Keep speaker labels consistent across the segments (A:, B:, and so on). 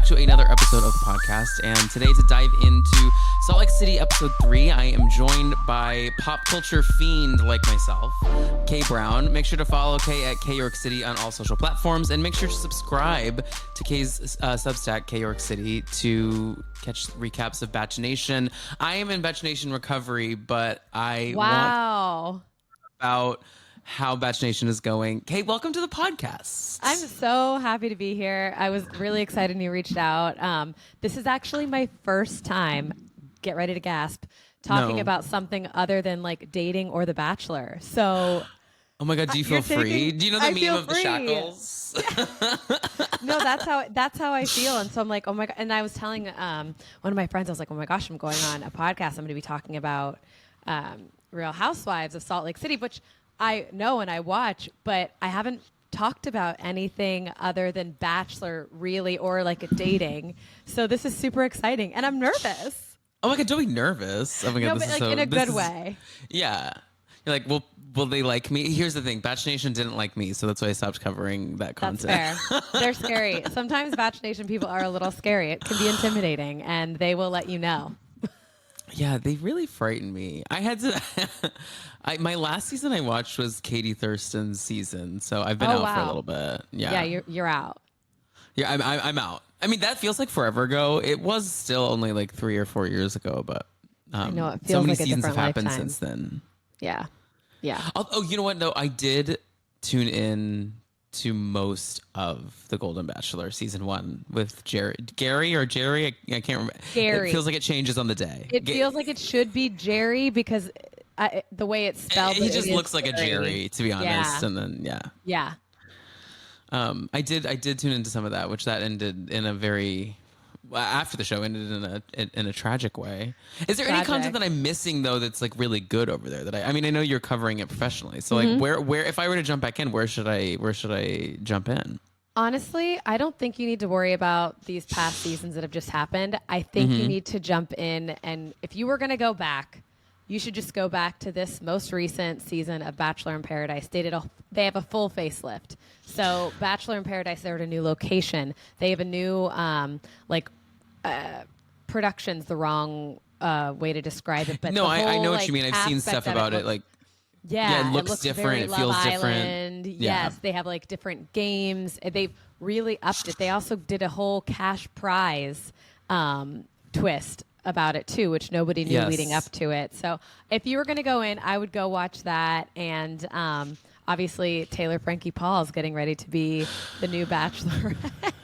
A: back to another episode of the podcast. And today, to dive into Salt Lake City episode 3, I am joined by pop culture fiend like myself, Kay Brown. Make sure to follow Kay at K York City on all social platforms, and make sure to subscribe to Kay's Substack, K York City, to catch recaps of Bach-nation. I am in Bach-nation recovery, but I want about how Bach-nation is going. Kay, welcome to the podcast.
B: I'm so happy to be here. I was really excited when you reached out. This is actually my first time, get ready to gasp, talking about something other than like dating or The Bachelor. So,
A: oh my God, do you feel free? Do you know the meme of the shackles?
B: No, that's how I feel. And so I'm like, oh my God. And I was telling one of my friends, I was like, oh my gosh, I'm going on a podcast. I'm going to be talking about Real Housewives of Salt Lake City, which I know and I watch, but I haven't talked about anything other than Bachelor really, or like a dating. So this is super exciting and I'm nervous.
A: Oh my God, don't be nervous. Oh my God,
B: no,
A: this
B: but
A: is
B: like
A: so,
B: in a good way.
A: Yeah. You're like, well, will they like me? Here's the thing. Bach-nation didn't like me, so that's why I stopped covering that content.
B: That's fair. They're scary. Sometimes Bach-nation people are a little scary. It can be intimidating and they will let you know.
A: Yeah, they really frightened me. I had to. My last season I watched was Katie Thurston's season, so I've been out for a little bit. Yeah,
B: you're out.
A: Yeah, I'm out. I mean, that feels like forever ago. It was still only like 3 or 4 years ago, but
B: I know it feels
A: so many
B: like a
A: seasons have
B: different
A: happened
B: lifetime.
A: since then.
B: Yeah.
A: Oh, you know what? Though I did tune in to most of the Golden Bachelor season 1 with Gary. I can't remember.
B: Gary.
A: It feels like it changes on the day.
B: It feels like it should be Jerry because the way it's spelled.
A: He just looks like a Jerry, to be honest.
B: Yeah.
A: And then
B: Yeah.
A: I did tune into some of that, which that ended in a very. After the show ended in a tragic way. Is there any content that I'm missing though that's like really good over there? That I mean, I know you're covering it professionally, so like where if I were to jump back in, where should I jump in?
B: Honestly, I don't think you need to worry about these past seasons that have just happened. I think you need to jump in, and if you were going to go back, you should just go back to this most recent season of Bachelor in Paradise. They have a full facelift. So Bachelor in Paradise, they're at a new location. They have a new production's the wrong way to describe it, but
A: no,
B: whole,
A: I know
B: like,
A: what you mean. I've seen stuff about it. Like,
B: yeah,
A: it looks different. It feels different.
B: Yes, they have like different games. They've really upped it. They also did a whole cash prize twist about it too, which nobody knew leading up to it. So if you were going to go in, I would go watch that. And obviously Taylor Frankie Paul is getting ready to be the new Bachelor.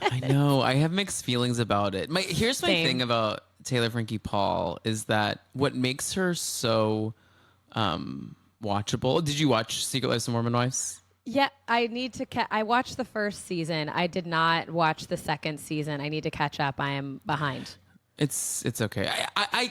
A: I know. I have mixed feelings about it. Here's my thing about Taylor Frankie Paul is that what makes her so watchable. Did you watch Secret Lives of Mormon Wives?
B: Yeah, I need to. I watched the first season. I did not watch the second season. I need to catch up. I am behind.
A: It's okay.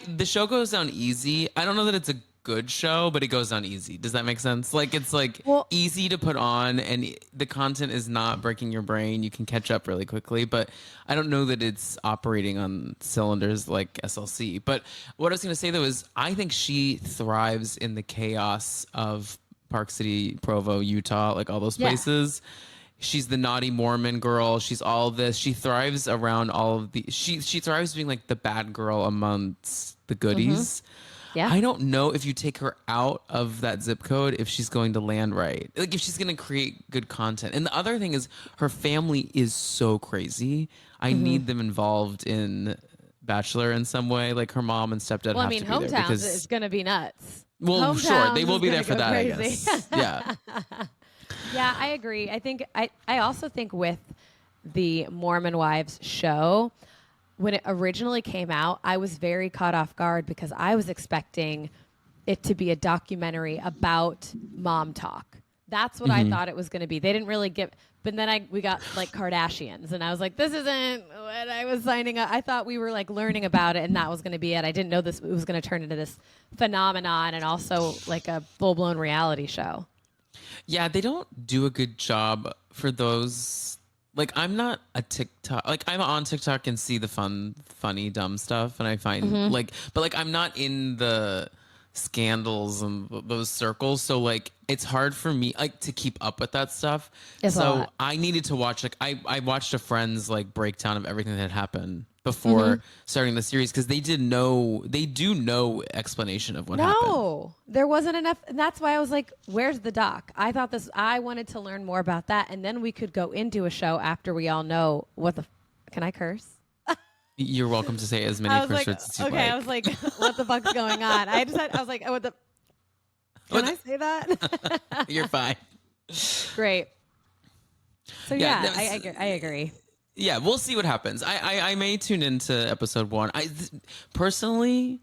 A: The show goes down easy. I don't know that it's a good show, but it goes down easy. Does that make sense? Like it's like easy to put on, and the content is not breaking your brain. You can catch up really quickly, but I don't know that it's operating on cylinders like SLC. But what I was going to say though is I think she thrives in the chaos of Park City, Provo, Utah, like all those places. She's the naughty Mormon girl. She's all of this. She thrives around all of the. She thrives being like the bad girl amongst the goodies.
B: Yeah.
A: I don't know if you take her out of that zip code if she's going to land right. Like if she's going to create good content. And the other thing is her family is so crazy. I need them involved in Bachelor in some way. Like her mom and stepdad have to be there because
B: it's going to be nuts.
A: Well, sure, they will be there for that,
B: crazy.
A: I guess. Yeah.
B: Yeah, I agree. I think I also think with the Mormon Wives show, when it originally came out, I was very caught off guard because I was expecting it to be a documentary about mom talk. That's what I thought it was going to be. They didn't really give, but then we got like Kardashians, and I was like, this isn't what I was signing up. I thought we were like learning about it, and that was going to be it. I didn't know it was going to turn into this phenomenon and also like a full blown reality show.
A: Yeah, they don't do a good job for those. Like, I'm not a TikTok. Like, I'm on TikTok and see the funny, dumb stuff, and I find but like, I'm not in the scandals and those circles. So like it's hard for me like to keep up with that stuff.
B: It's a
A: so
B: lot.
A: I needed to watch like I watched a friend's like breakdown of everything that had happened before starting the series because they do know explanation of what happened.
B: No, there wasn't enough. And that's why I was like, where's the doc? I wanted to learn more about that. And then we could go into a show after we all know can I curse?
A: You're welcome to say as many curse words as you like.
B: I was like, what the fuck's going on? I was like, oh, can I say that?
A: You're fine.
B: Great. So
A: Yeah,
B: I agree.
A: Yeah, we'll see what happens. I may tune into episode 1. Personally,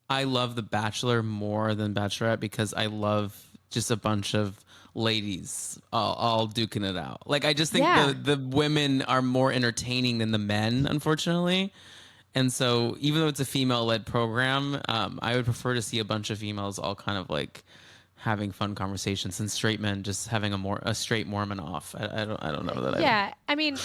A: I love The Bachelor more than Bachelorette because I love just a bunch of ladies all duking it out. Like I just think the women are more entertaining than the men, unfortunately. And so even though it's a female-led program, I would prefer to see a bunch of females all kind of like having fun conversations and straight men just having a straight Mormon off. I don't know that.
B: Yeah, I mean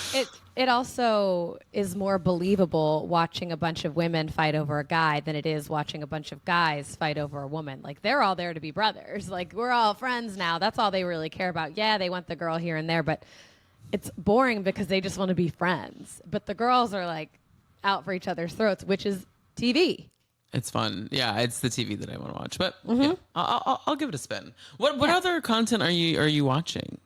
B: it also is more believable watching a bunch of women fight over a guy than it is watching a bunch of guys fight over a woman. Like they're all there to be brothers. Like we're all friends now. That's all they really care about. Yeah, they want the girl here and there, but it's boring because they just want to be friends. But the girls are like out for each other's throats, which is TV.
A: It's fun. Yeah, it's the TV that I want to watch. But yeah, I'll give it a spin. What other content are you watching?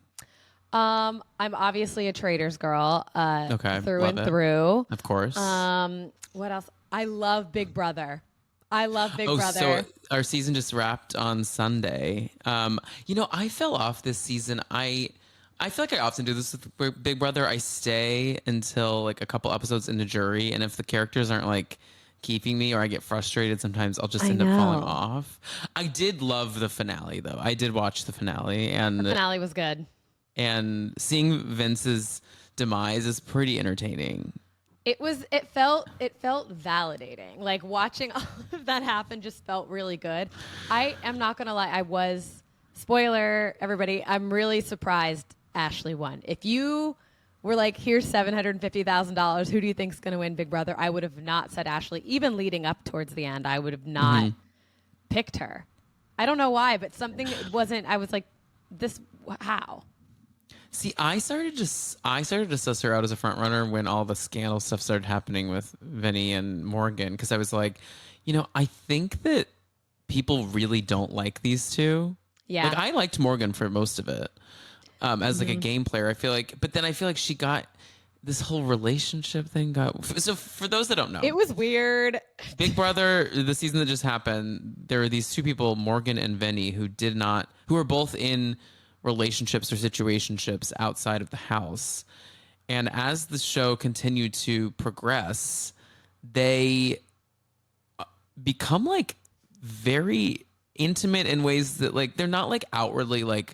B: I'm obviously a Traders girl. Through
A: love
B: and
A: it.
B: through.
A: Of course.
B: What else? I love Big Brother. I love Big Brother.
A: So our season just wrapped on Sunday. I fell off this season. I feel like I often do this with Big Brother. I stay until like a couple episodes into jury, and if the characters aren't like keeping me or I get frustrated, sometimes I'll just end up falling off. I did love the finale though. I did watch the finale, and
B: the finale was good.
A: And seeing Vince's demise is pretty entertaining.
B: It felt validating. Like watching all of that happen just felt really good. I am not gonna lie, spoiler everybody, I'm really surprised Ashley won. If you were like, here's $750,000, who do you think's gonna win Big Brother? I would have not said Ashley. Even leading up towards the end, I would have not picked her. I don't know why, but something wasn't. I was like, how?
A: See, I started to suss her out as a front runner when all the scandal stuff started happening with Vinny and Morgan, because I was like, I think that people really don't like these two.
B: Yeah,
A: like I liked Morgan for most of it, as like a game player. I feel like she got this whole relationship thing so for those that don't know,
B: it was weird.
A: Big Brother, the season that just happened, there were these two people, Morgan and Vinny, who were both in relationships or situationships outside of the house. And as the show continued to progress, they become like very intimate in ways that like they're not like outwardly like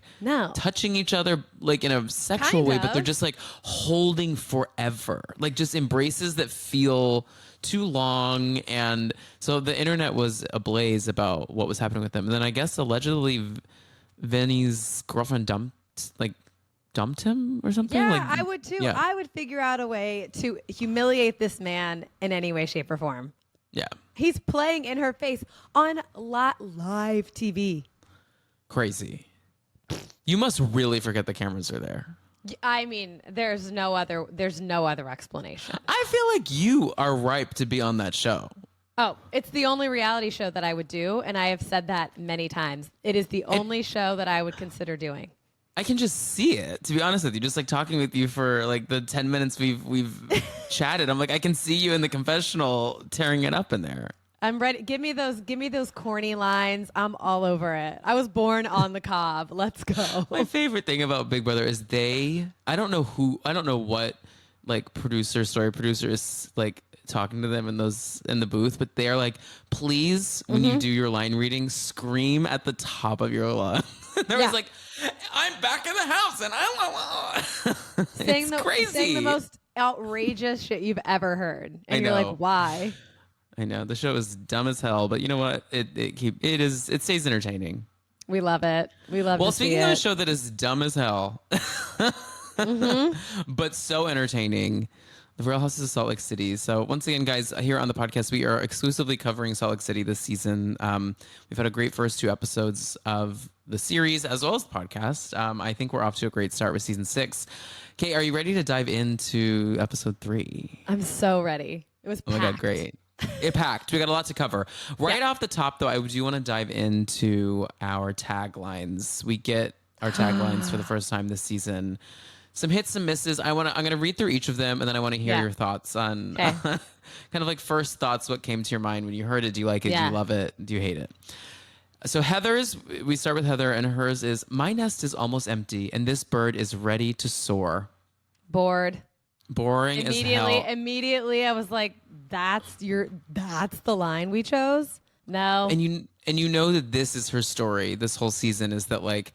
A: touching each other like in a sexual way, but they're just like holding forever, like just embraces that feel too long. And so the internet was ablaze about what was happening with them. And then I guess allegedly Vinny's girlfriend dumped him or something.
B: Yeah,
A: like,
B: I would too.
A: Yeah.
B: I would figure out a way to humiliate this man in any way, shape, or form.
A: Yeah.
B: He's playing in her face on live TV.
A: Crazy. You must really forget the cameras are there.
B: I mean, there's no other explanation.
A: I feel like you are ripe to be on that show.
B: Oh, it's the only reality show that I would do, and I have said that many times. It is the only show that I would consider doing.
A: I can just see it, to be honest with you. Just like talking with you for like the 10 minutes we've chatted. I'm like, I can see you in the confessional tearing it up in there.
B: I'm ready. Give me those corny lines. I'm all over it. I was born on the cob. Let's go.
A: My favorite thing about Big Brother is I don't know what like story producer is like talking to them in the booth, but they're like, please, when you do your line reading, scream at the top of your lungs. There was like, I'm back in the house and it's crazy.
B: Saying the most outrageous shit you've ever heard. And you're like, why?
A: I know the show is dumb as hell, but you know what? It stays entertaining.
B: We love it. We love.
A: Well, speaking of a show that is dumb as hell, but so entertaining, The Real Houses of Salt Lake City. So once again, guys, here on the podcast, we are exclusively covering Salt Lake City this season. We've had a great first 2 episodes of the series as well as the podcast. I think we're off to a great start with season 6. Kate, are you ready to dive into episode 3?
B: I'm so ready. It was packed.
A: Oh my God, great. It packed. We got a lot to cover. Right off the top, though, I do want to dive into our taglines. We get our taglines for the first time this season. Some hits, some misses. I'm going to read through each of them, and then I want to hear your thoughts on kind of like first thoughts. What came to your mind when you heard it? Do you like it? Do you love it? Do you hate it? So Heather's, we start with Heather, and hers is, my nest is almost empty, and this bird is ready to soar.
B: Bored.
A: Boring as hell.
B: Immediately, I was like, that's the line we chose? No.
A: And you know that this is her story. This whole season is that like,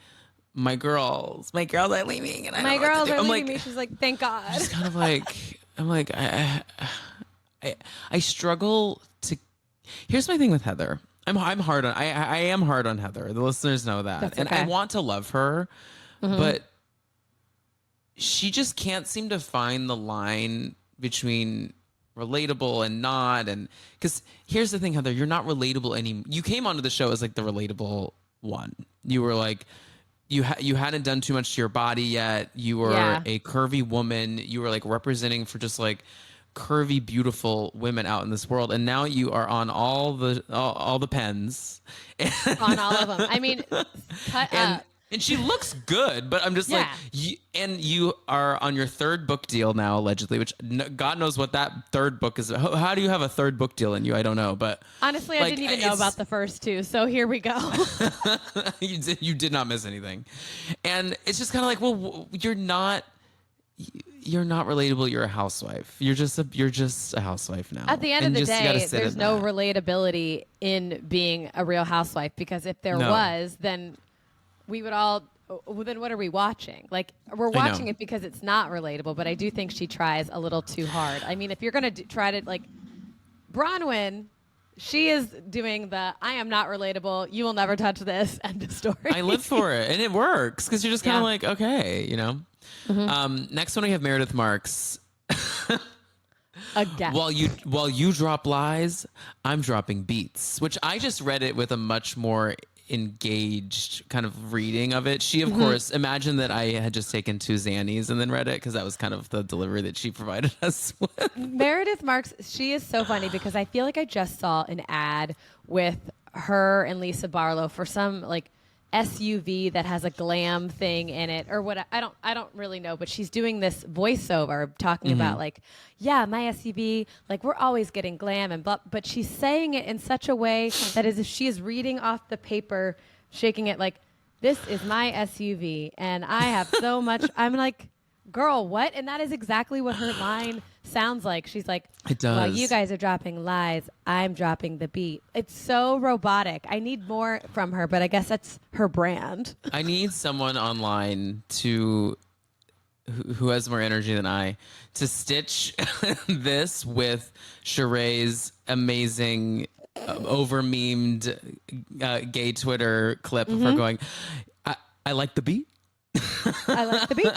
A: my girls are leaving, and
B: my girls are leaving me. She's like, thank God.
A: Just kind of like, I struggle to. Here's my thing with Heather. I am hard on Heather. The listeners know that,
B: That's
A: and
B: okay.
A: I want to love her, but she just can't seem to find the line between relatable and not. And because here's the thing, Heather, you're not relatable anymore. You came onto the show as like the relatable one. You were like. You hadn't done too much to your body yet. You were a curvy woman. You were like representing for just like curvy, beautiful women out in this world. And now you are on all the pens.
B: On all of them. I mean, cut up.
A: And she looks good, but I'm just like, you are on your 3rd book deal now, allegedly, which God knows what that 3rd book is. How do you have a 3rd book deal in you? I don't know, but
B: honestly, I didn't even know about the first 2. So here we go.
A: You did not miss anything. And it's just kind of like, well, you're not relatable. You're a housewife. You're just a housewife now.
B: At the end of the day, there's no relatability in being a Real Housewife, because if there was, then we would all, well, then what are we watching? Like, we're watching it because it's not relatable, but I do think she tries a little too hard. I mean, if you're going to try to, like, Bronwyn, she is doing I am not relatable, you will never touch this, end of story.
A: I live for it, and it works, because you're just kind of like, okay, you know? Next one, we have Meredith Marks.
B: Again.
A: While you drop lies, I'm dropping beats, which I just read it with a much more engaged kind of reading of it. She, of course, imagine that I had just taken 2 Xannies and then read it, because that was kind of the delivery that she provided us with.
B: Meredith Marks, she is so funny, because I feel like I just saw an ad with her and Lisa Barlow for some like SUV that has a glam thing in it, or what. I don't really know, but she's doing this voiceover talking about like, yeah, my SUV, like, we're always getting glam and blah, but she's saying it in such a way that as if she is reading off the paper, shaking it like, this is my SUV and I have so much. I'm like, girl, what? And that is exactly what her line sounds like. She's like,
A: it does.
B: Well, you guys are dropping lies, I'm dropping the beat. It's so robotic. I need more from her, but I guess that's her brand.
A: I need someone online who has more energy than I to stitch this with Sheree's amazing over-memed gay Twitter clip of her going, I like the beat.
B: I like the beat.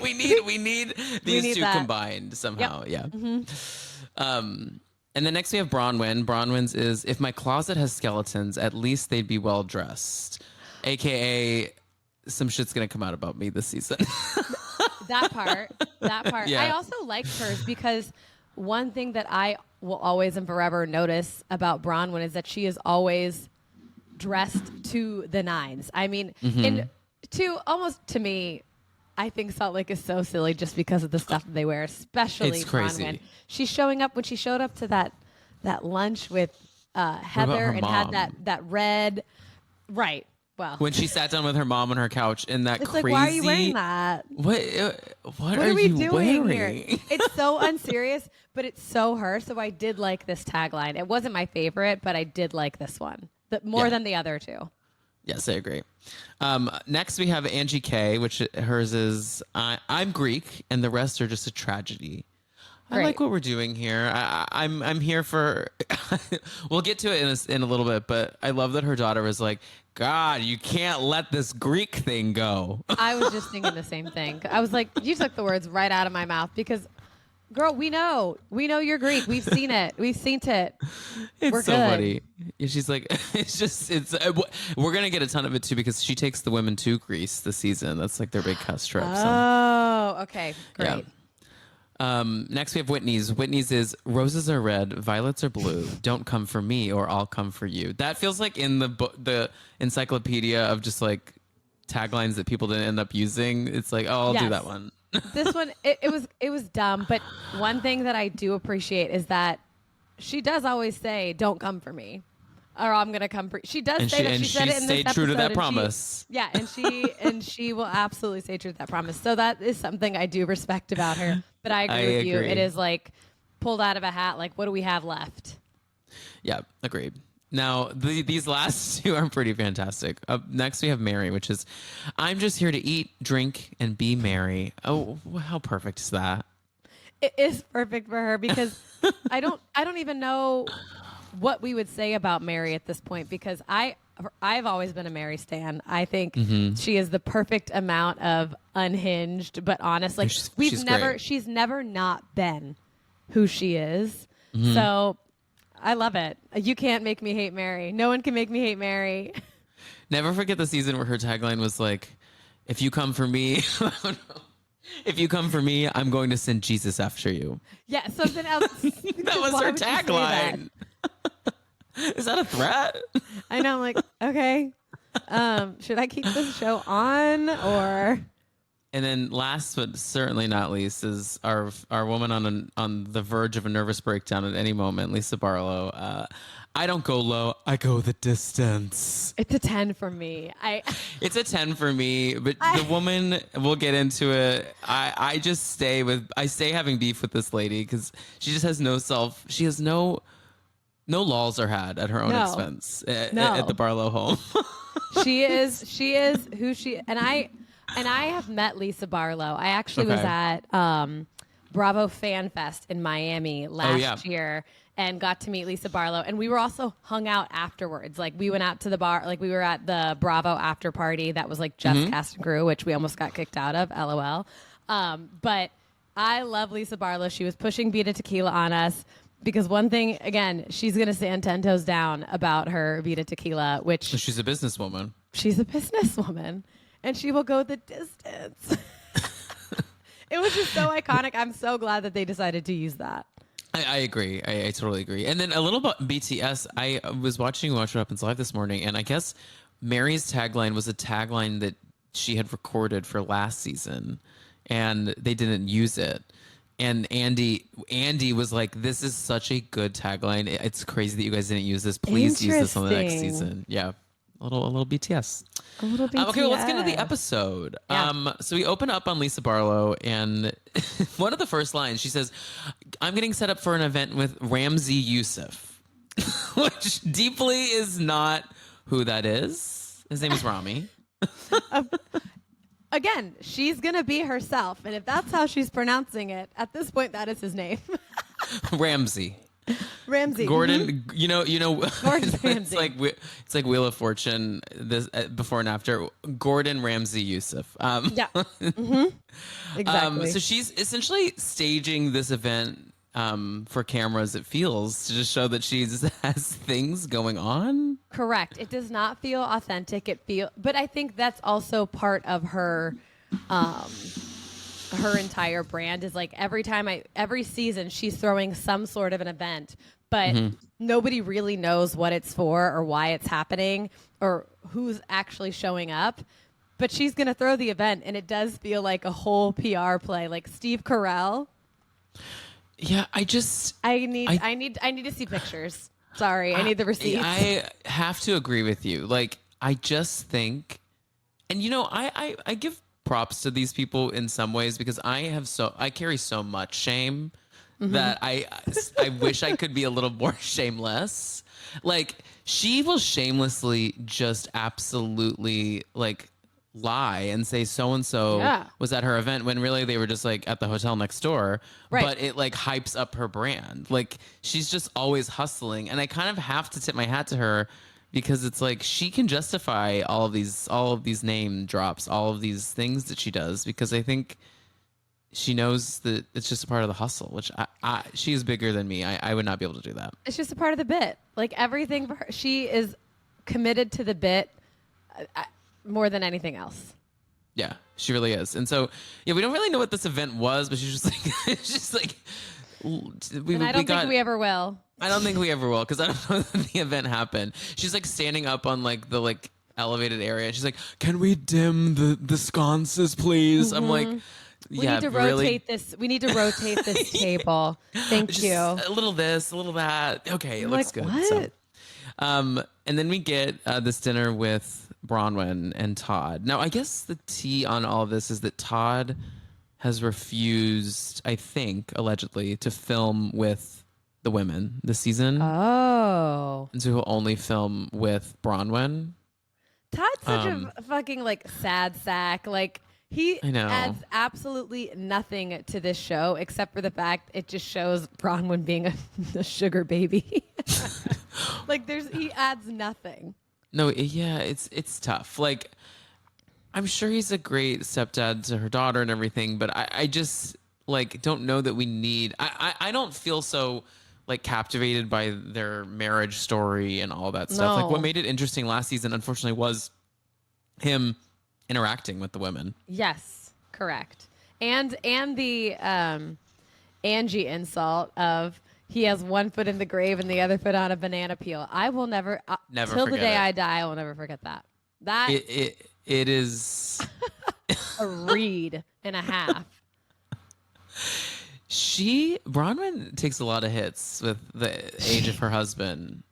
A: We need these two combined somehow. Yep. Yeah. And then next we have Bronwyn. Bronwyn's is, if my closet has skeletons, at least they'd be well dressed. AKA, some shit's gonna come out about me this season.
B: That part.
A: Yeah.
B: I also liked hers because one thing that I will always and forever notice about Bronwyn is that she is always dressed to the nines. I mean, and to me, I think Salt Lake is so silly just because of the stuff that they wear, especially Bronwyn. She's showing up when she showed up to that lunch with Heather and
A: mom?
B: had that red, right. Well,
A: when she sat down with her mom on her couch in that
B: it's
A: crazy.
B: Like, why are you wearing that?
A: What are we doing
B: here? It's so unserious, but it's so her. So I did like this tagline. It wasn't my favorite, but I did like this one more than the other 2.
A: Yes, I agree. Next, we have Angie K, which hers is, I'm Greek, and the rest are just a tragedy. Great. I like what we're doing here. I'm here for. We'll get to it in a little bit, but I love that her daughter was like, God, you can't let this Greek thing go.
B: I was just thinking the same thing. I was like, you took the words right out of my mouth, because Girl, we know you're Greek. We've seen it. We've seen it.
A: It's
B: We're
A: so
B: good.
A: funny. She's like, we're going to get a ton of it too because she takes the women to Greece this season. That's like their big cuss trip.
B: Oh, okay. Great.
A: Yeah. Next we have Whitney's. Whitney's is roses are red, violets are blue. Don't come for me or I'll come for you. That feels like in the encyclopedia of just like taglines that people didn't end up using. It's like, oh, I'll do that one.
B: This one, it was dumb. But one thing that I do appreciate is that she does always say, "Don't come for me," or "I'm gonna come for you." She does say that. She said it in this
A: stayed true to
B: episode,
A: that promise.
B: and she will absolutely stay true to that promise. So that is something I do respect about her. But I agree with you. It is like pulled out of a hat. Like, what do we have left?
A: Yeah, agreed. Now, these last two are pretty fantastic. Next, we have Mary, which is, I'm just here to eat, drink, and be merry. Oh, how perfect is that?
B: It is perfect for her because I don't even know what we would say about Mary at this point because I've always been a Mary stan. I think she is the perfect amount of unhinged but honest. Like she's never not been who she is. So I love it. You can't make me hate Mary. No one can make me hate Mary.
A: Never forget the season where her tagline was like, if you come for me, if you come for me, I'm going to send Jesus after you.
B: Yeah, something else.
A: That was her tagline. Is that a threat?
B: I know. I'm like, okay. Should I keep this show on or?
A: And then last but certainly not least is our woman on the verge of a nervous breakdown at any moment, Lisa Barlow. I don't go low, I go the distance.
B: It's a 10 for me.
A: It's a 10 for me, but the woman, we'll get into it. I stay having beef with this lady because she just has she has no laws are had at her own expense at the Barlow home.
B: She is who she and I have met Lisa Barlow. I actually was at Bravo Fan Fest in Miami last year and got to meet Lisa Barlow. And we were also hung out afterwards. Like we went out to the bar, like we were at the Bravo after party that was like just cast and crew, which we almost got kicked out of, LOL. But I love Lisa Barlow. She was pushing Vita Tequila on us. Because one thing, again, she's going to stand 10 toes down about her Vita Tequila, which...
A: She's a businesswoman.
B: She's a businesswoman. And she will go the distance. It was just so iconic. I'm so glad that they decided to use that.
A: I agree. I totally agree. And then a little about BTS. I was watching Watch What Happens Live this morning, and I guess Mary's tagline was a tagline that she had recorded for last season, and they didn't use it. And Andy was like, this is such a good tagline. It's crazy that you guys didn't use this. Please use this on the next season. Yeah. A little BTS.
B: A little BTS.
A: Okay, well, let's get into the episode.
B: Yeah.
A: So we open up on Lisa Barlow, and one of the first lines, she says, I'm getting set up for an event with Ramsey Youssef, which deeply is not who that is. His name is Rami.
B: Again, she's going to be herself. And if that's how she's pronouncing it, at this point, that is his name.
A: Ramsey.
B: Gordon,
A: you know,
B: Gordon
A: it's like Wheel of Fortune. This before and after. Gordon Ramsay Youssef.
B: Yeah, exactly.
A: So she's essentially staging this event for cameras. It feels to just show that she has things going on.
B: Correct. It does not feel authentic. But I think that's also part of her. Her entire brand is like every season she's throwing some sort of an event, but nobody really knows what it's for or why it's happening or who's actually showing up. But she's going to throw the event, and it does feel like a whole PR play, like Steve Carell.
A: Yeah, I
B: need to see pictures. Sorry, I need the receipts.
A: I have to agree with you. Like, I just think, and I give props to these people in some ways because I carry so much shame that I wish I could be a little more shameless. Like, she will shamelessly just absolutely like lie and say so and so was at her event when really they were just like at the hotel next door. Right. But it like hypes up her brand. Like, she's just always hustling, and I kind of have to tip my hat to her. Because it's like she can justify all of these name drops, all of these things that she does. Because I think she knows that it's just a part of the hustle, which she is bigger than me. I would not be able to do that.
B: It's just a part of the bit. Like everything for her, she is committed to the bit more than anything else.
A: Yeah, she really is. And so, yeah, we don't really know what this event was, but she's just like, it's just like,
B: I don't think we ever will.
A: I don't think we ever will, because I don't know that the event happened. She's like standing up on like the like elevated area, and she's like, "Can we dim the sconces, please?" I'm like,
B: we need to rotate this. We need to rotate this table. Thank
A: just
B: you.
A: A little this, a little that. Okay, it looks good.
B: What?
A: So, and then we get this dinner with Bronwyn and Todd. Now, I guess the tea on all of this is that Todd has refused, I think, allegedly, to film with the women this season.
B: Oh.
A: And so he'll only film with Bronwyn.
B: Todd's such a fucking like sad sack. Like he adds absolutely nothing to this show except for the fact it just shows Bronwyn being a sugar baby. Like he adds nothing.
A: No, it's tough. Like, I'm sure he's a great stepdad to her daughter and everything, but I just like don't know that we need. I don't feel so like captivated by their marriage story and all that stuff.
B: No.
A: Like, what made it interesting last season, unfortunately, was him interacting with the women.
B: Yes, correct. And the Angie insult of he has one foot in the grave and the other foot on a banana peel. I will never till the day I die. I will never forget that. That
A: it is
B: a read and a half.
A: Bronwyn takes a lot of hits with the age of her husband.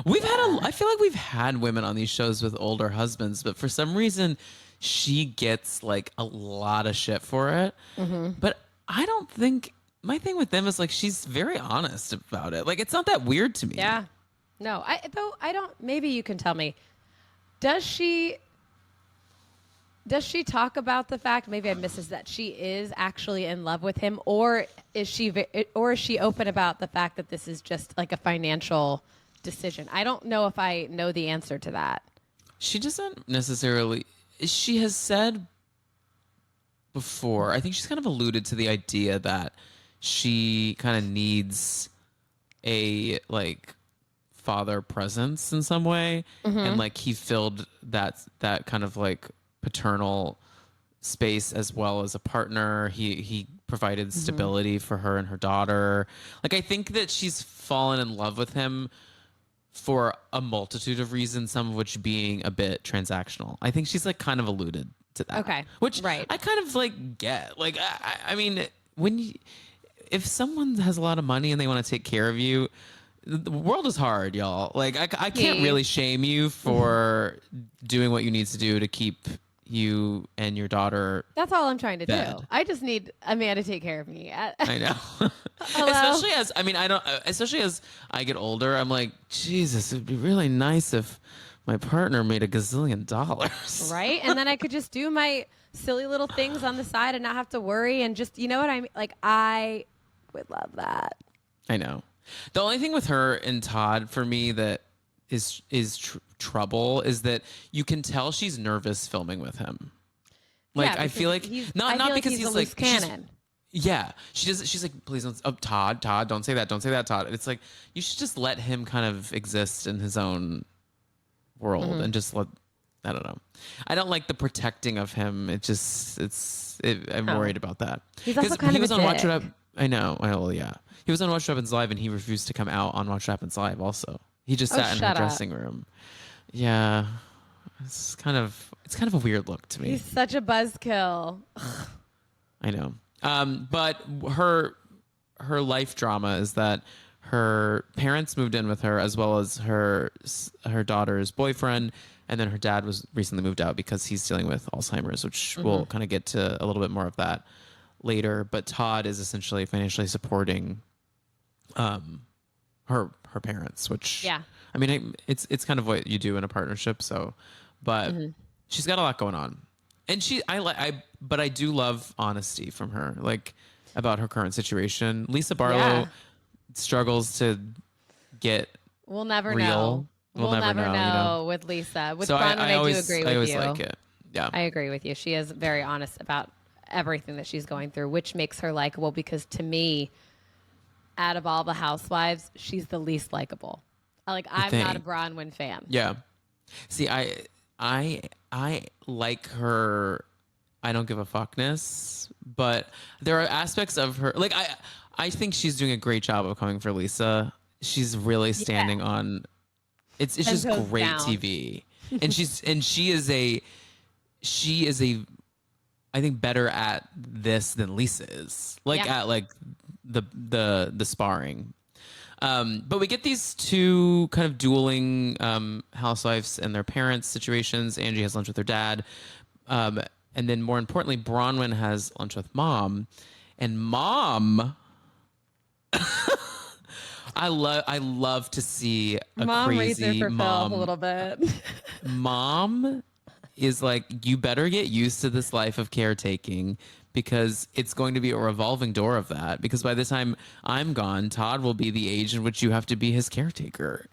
A: I feel like we've had women on these shows with older husbands, but for some reason she gets like a lot of shit for it. Mm-hmm. But I don't think, my thing with them is like, she's very honest about it. Like, it's not that weird to me.
B: Yeah. No, I don't, maybe you can tell me, does she talk about the fact, maybe I missed this, that she is actually in love with him, or is she open about the fact that this is just like a financial decision? I don't know if I know the answer to that.
A: She doesn't necessarily. She has said before, I think she's kind of alluded to the idea that she kind of needs a like father presence in some way, and like he filled that kind of like paternal space as well as a partner. He provided stability for her and her daughter. Like, I think that she's fallen in love with him for a multitude of reasons, some of which being a bit transactional. I think she's like kind of alluded to that.
B: Okay.
A: Which
B: right.
A: I kind of like get. Like, I mean, if someone has a lot of money and they want to take care of you, the world is hard, y'all. Like, I can't really shame you for doing what you need to do to keep you and your daughter.
B: That's all I'm trying to
A: fed.
B: do. I just need a man to take care of me.
A: I know. Especially as I get older, I'm like, Jesus, it'd be really nice if my partner made $1 gazillion.
B: Right? And then I could just do my silly little things on the side and not have to worry, and just, you know what I mean? Like, I would love that.
A: I know. The only thing with her and Todd for me that is trouble is that you can tell she's nervous filming with him. Like,
B: yeah,
A: I feel like not because he's like
B: cannon.
A: Yeah, she's like, please don't. Oh, Todd, don't say that, Todd. It's like, you should just let him kind of exist in his own world and just let. I don't know. I don't like the protecting of him. I'm worried about that.
B: He's also kind of
A: was
B: a
A: on
B: dick.
A: Watch What Up. I know. Well, yeah. He was on Watch What Happens Live, and he refused to come out on Watch What Happens Live. Also, he just sat in her dressing room. Yeah, it's kind of a weird look to me.
B: He's such a buzzkill.
A: I know. But her life drama is that her parents moved in with her, as well as her daughter's boyfriend, and then her dad was recently moved out because he's dealing with Alzheimer's, which we'll kind of get to a little bit more of that later. But Todd is essentially financially supporting her parents, which I mean, it's kind of what you do in a partnership. So, but she's got a lot going on, and but I do love honesty from her, like about her current situation. Lisa Barlow struggles to get.
B: We'll never
A: real.
B: know. We'll never know,
A: you know?
B: with Lisa. With
A: so
B: Bronwyn, I do agree with you.
A: I always like it. Yeah,
B: I agree with you. She is very honest about everything that she's going through, which makes her likable because to me, out of all the housewives, she's the least likable. I'm not a Bronwyn fan.
A: Yeah. See, I like her I don't give a fuckness, but there are aspects of her like I think she's doing a great job of coming for Lisa. She's really standing on it's just great down. TV. And she is a I think better at this than Lisa is. At like the sparring. But we get these two kind of dueling housewives and their parents' situations. Angie has lunch with her dad. And then more importantly, Bronwyn has lunch with mom. And mom I love to see a
B: mom
A: crazy
B: for
A: mom
B: Phil a little bit.
A: Mom is like, you better get used to this life of caretaking because it's going to be a revolving door of that. Because by the time I'm gone, Todd will be the age in which you have to be his caretaker.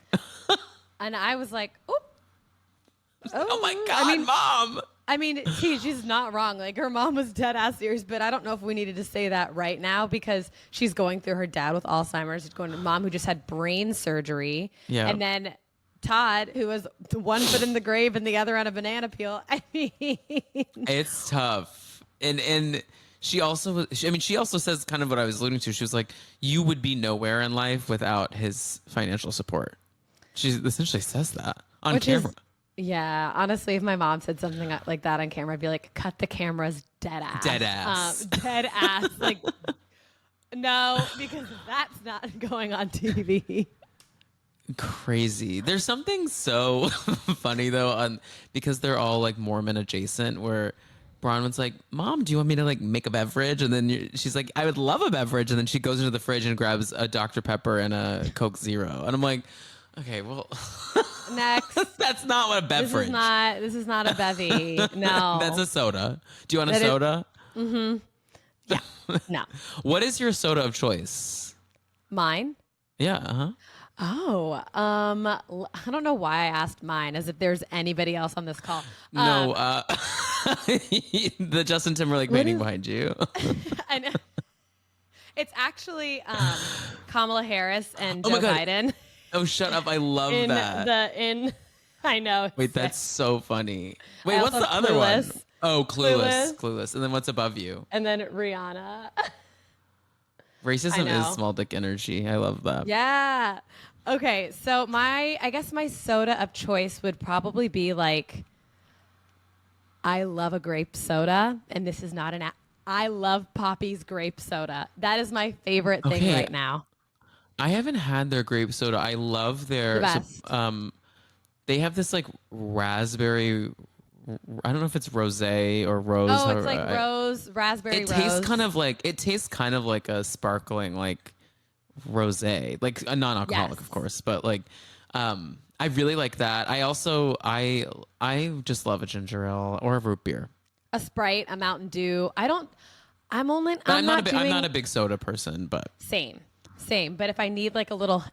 B: And I was like,
A: oh my God, Mom.
B: I mean, she's not wrong. Like, her mom was dead ass serious, but I don't know if we needed to say that right now because she's going through her dad with Alzheimer's. She's going to mom who just had brain surgery. Yeah. And then Todd, who was one foot in the grave and the other on a banana peel. I mean,
A: it's tough. And she also says kind of what I was alluding to. She was like, you would be nowhere in life without his financial support. She essentially says that on camera.
B: Yeah, honestly, if my mom said something like that on camera, I'd be like, cut the cameras, dead ass.
A: Dead ass.
B: Dead ass. Like, no, because that's not going on TV.
A: Crazy. There's something so funny, though, because they're all, like, Mormon adjacent, where Bronwyn's like, Mom, do you want me to, like, make a beverage? And then she's like, I would love a beverage. And then she goes into the fridge and grabs a Dr. Pepper and a Coke Zero. And I'm like, okay, well...
B: Next.
A: That's not what a beverage.
B: This is not a bevy. No.
A: That's a soda. Do you want a soda?
B: Mm-hmm. Yeah. No.
A: What is your soda of choice?
B: Mine?
A: Yeah. Uh-huh.
B: Oh, I don't know why I asked mine, as if there's anybody else on this call.
A: No, the Justin Timberlake painting behind you.
B: I know. It's actually Kamala Harris and Joe Biden.
A: Oh, shut up. I love that.
B: I know.
A: Wait, that's so funny. Wait, what's the other one? Oh, Clueless. And then what's above you?
B: And then Rihanna.
A: Racism is small dick energy. I love that.
B: Yeah. Okay, so I guess my soda of choice would probably be like, I love a grape soda, and this is not I love Poppy's grape soda. That is my favorite thing right now.
A: I haven't had their grape soda. I love their... they have this like raspberry... I don't know if it's rosé or rose.
B: Oh, it's like raspberry rose.
A: It tastes kind of like a sparkling like rosé, like a non-alcoholic, of course. But like, I really like that. I also I just love a ginger ale or a root beer,
B: a Sprite, a Mountain Dew. I'm
A: not a big soda person, but
B: same. But if I need like a little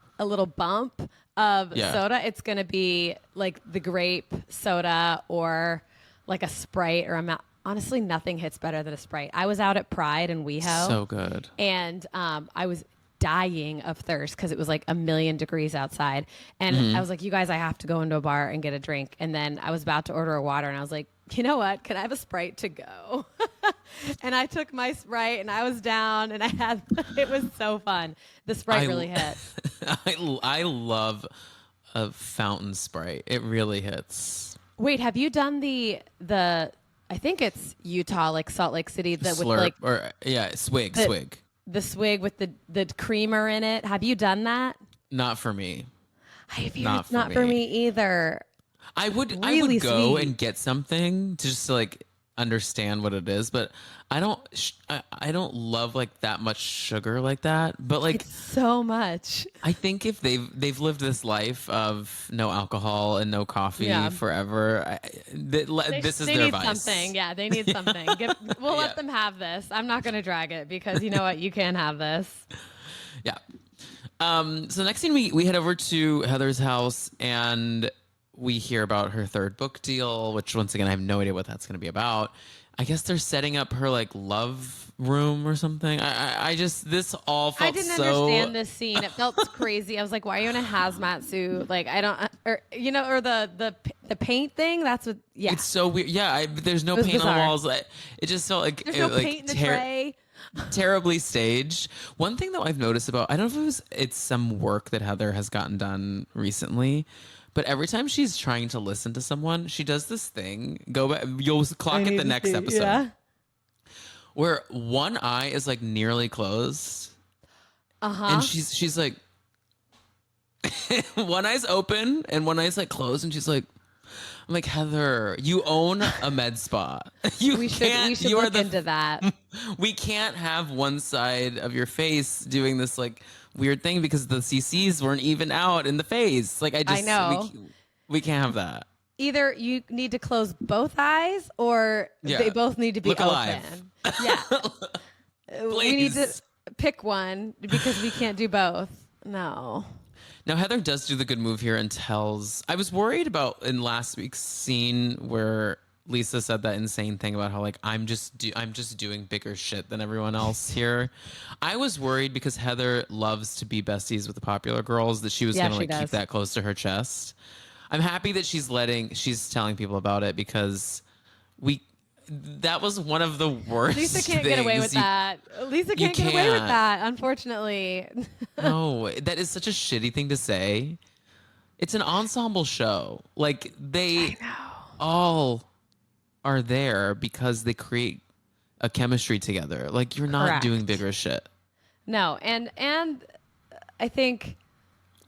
B: bump of soda, it's gonna be like the grape soda or like a Sprite or honestly, nothing hits better than a Sprite. I was out at Pride in WeHo.
A: So good.
B: And I was dying of thirst because it was like 1,000,000 degrees outside. And I was like, you guys, I have to go into a bar and get a drink. And then I was about to order a water and I was like, you know what? Can I have a Sprite to go? And I took my Sprite and I was down and it was so fun. The Sprite really hit.
A: I love a fountain Sprite. It really hits.
B: Wait, have you done the I think it's Utah, like Salt Lake City,
A: Slurp, swig.
B: The swig with the creamer in it. Have you done that?
A: Not for me.
B: Not for me either.
A: I would go and get something to just to like understand what it is, but I don't love like that much sugar like that. But like
B: it's so much.
A: I think if they've lived this life of no alcohol and no coffee forever, this is their vice.
B: Something. Yeah, they need something. We'll let them have this. I'm not going to drag it because you know what? You can have this.
A: Yeah. So next scene, we head over to Heather's house and we hear about her third book deal, which once again, I have no idea what that's going to be about. I guess they're setting up her like love room or something. I just this all felt
B: I didn't
A: so
B: understand this scene. It felt crazy. I was like, why are you in a hazmat suit? Like, I don't, or or the paint thing. That's what. Yeah,
A: It's so weird. Yeah, there's no
B: it was
A: paint on the
B: bizarre.
A: walls. It just felt like
B: There's no
A: like
B: paint in the tray.
A: terribly staged. One thing that I've noticed about, I don't know if it's some work that Heather has gotten done recently, but every time she's trying to listen to someone, she does this thing. Go back, you'll clock it the next episode.
B: Yeah.
A: Where one eye is like nearly closed. And she's like one eye's open and one eye's like closed, and she's like, I'm like, Heather, you own a med spa.
B: We should look into that.
A: We can't have one side of your face doing this like weird thing because the CCs weren't even out in the face. Like I
B: know.
A: We can't have that.
B: Either you need to close both eyes or they both need to be
A: Look
B: open.
A: alive.
B: Yeah. We need to
A: Please.
B: pick one because we can't do both. No.
A: Now Heather does do the good move here and tells. I was worried about in last week's scene where Lisa said that insane thing about how like I'm just doing bigger shit than everyone else here. I was worried because Heather loves to be besties with the popular girls that she was gonna like keep that close to her chest. I'm happy that she's telling people about it because that was one of the worst.
B: Lisa can't get away with that. Lisa can't get away with that, unfortunately.
A: No, that is such a shitty thing to say. It's an ensemble show. Like they all are there because they create a chemistry together. Like you're not doing bigger shit.
B: No, and I think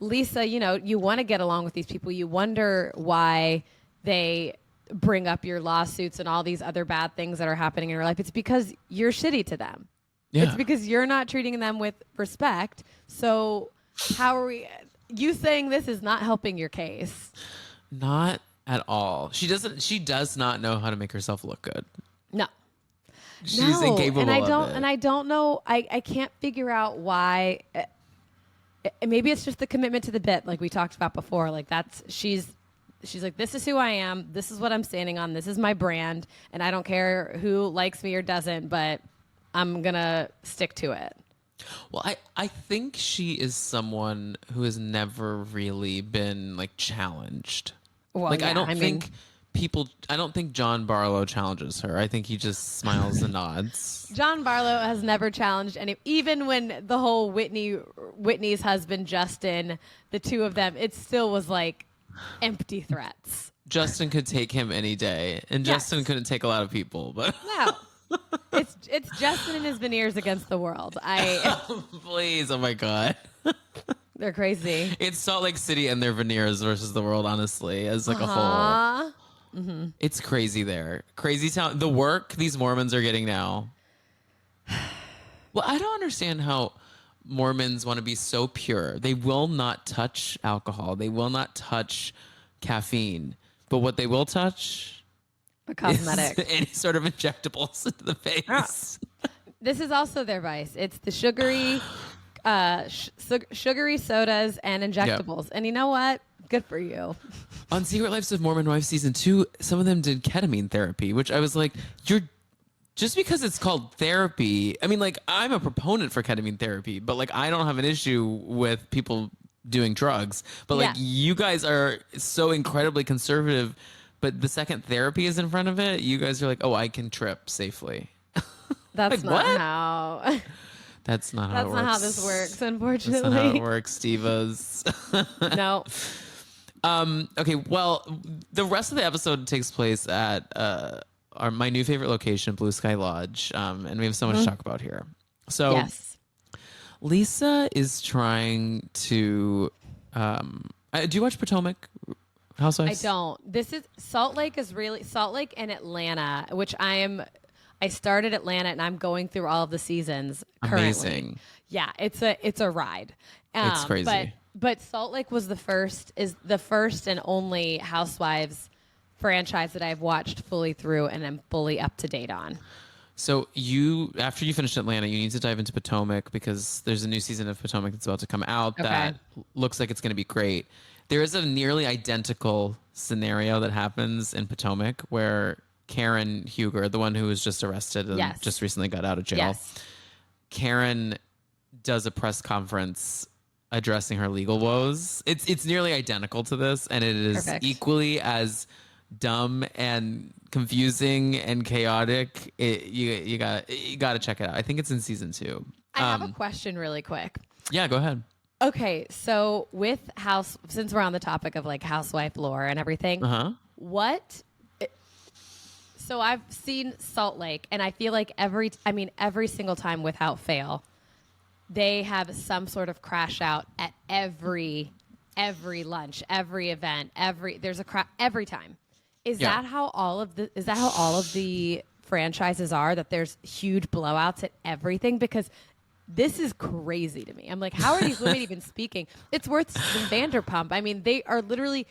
B: Lisa, you want to get along with these people. You wonder why they bring up your lawsuits and all these other bad things that are happening in your life. It's because you're shitty to them. Yeah. It's because you're not treating them with respect. So how are you saying this is not helping your case?
A: Not at all. She does not know how to make herself look good.
B: No.
A: She's incapable
B: and
A: of it.
B: And I don't know. I can't figure out why. Maybe it's just the commitment to the bit, like we talked about before. Like she's like, this is who I am. This is what I'm standing on. This is my brand. And I don't care who likes me or doesn't, but I'm going to stick to it.
A: Well, I think she is someone who has never really been like challenged. Well, like, yeah, I don't think John Barlow challenges her. I think he just smiles and nods.
B: John Barlow has never challenged any, even when the whole Whitney's husband, Justin, the two of them, it still was like empty threats.
A: Justin could take him any day, and Justin couldn't take a lot of people, but
B: no. It's Justin and his veneers against the world.
A: Please, oh my God.
B: They're crazy.
A: It's Salt Lake City and their veneers versus the world, honestly, as like a whole. Mm-hmm. It's crazy there. Crazy town. The work these Mormons are getting now. Well, I don't understand how Mormons want to be so pure. They will not touch alcohol. They will not touch caffeine. But what they will touch...
B: cosmetic.
A: Any sort of injectables into the face.
B: Ah. This is also their vice. It's the sugary... sugary sodas and injectables. Yep. And you know what? Good for you.
A: On Secret Lives of Mormon Wives season 2, some of them did ketamine therapy, which I was like, you're just because it's called therapy. I mean, like, I'm a proponent for ketamine therapy, but like, I don't have an issue with people doing drugs. But like, you guys are so incredibly conservative. But the second therapy is in front of it, you guys are like, oh, I can trip safely.
B: That's
A: like,
B: not how.
A: That's not how it works.
B: That's not how this works, unfortunately.
A: That's not how it works, divas.
B: No.
A: Okay, well, the rest of the episode takes place at my new favorite location, Blue Sky Lodge, and we have so much to talk about here. So, Lisa is trying to... do you watch Potomac Housewives?
B: I don't. This is... Salt Lake and Atlanta, which I started Atlanta and I'm going through all of the seasons currently.
A: Amazing.
B: Yeah, it's a ride.
A: It's crazy.
B: But Salt Lake is the first and only Housewives franchise that I've watched fully through and I'm fully up to date on.
A: So after you finish Atlanta, you need to dive into Potomac because there's a new season of Potomac that's about to come out that looks like it's going to be great. There is a nearly identical scenario that happens in Potomac where Karen Huger, the one who was just arrested and just recently got out of jail.
B: Yes.
A: Karen does a press conference addressing her legal woes. It's nearly identical to this, and it is equally as dumb and confusing and chaotic. You got to check it out. I think it's in season 2.
B: I have a question really quick.
A: Yeah, go ahead.
B: Okay, so with since we're on the topic of like housewife lore and everything, so I've seen Salt Lake, and I feel like every single time without fail, they have some sort of crash out at every lunch, every event, every time. Is that how all of the franchises are, that there's huge blowouts at everything? Because this is crazy to me. I'm like, how are these women even speaking? It's worse than Vanderpump. I mean, they are literally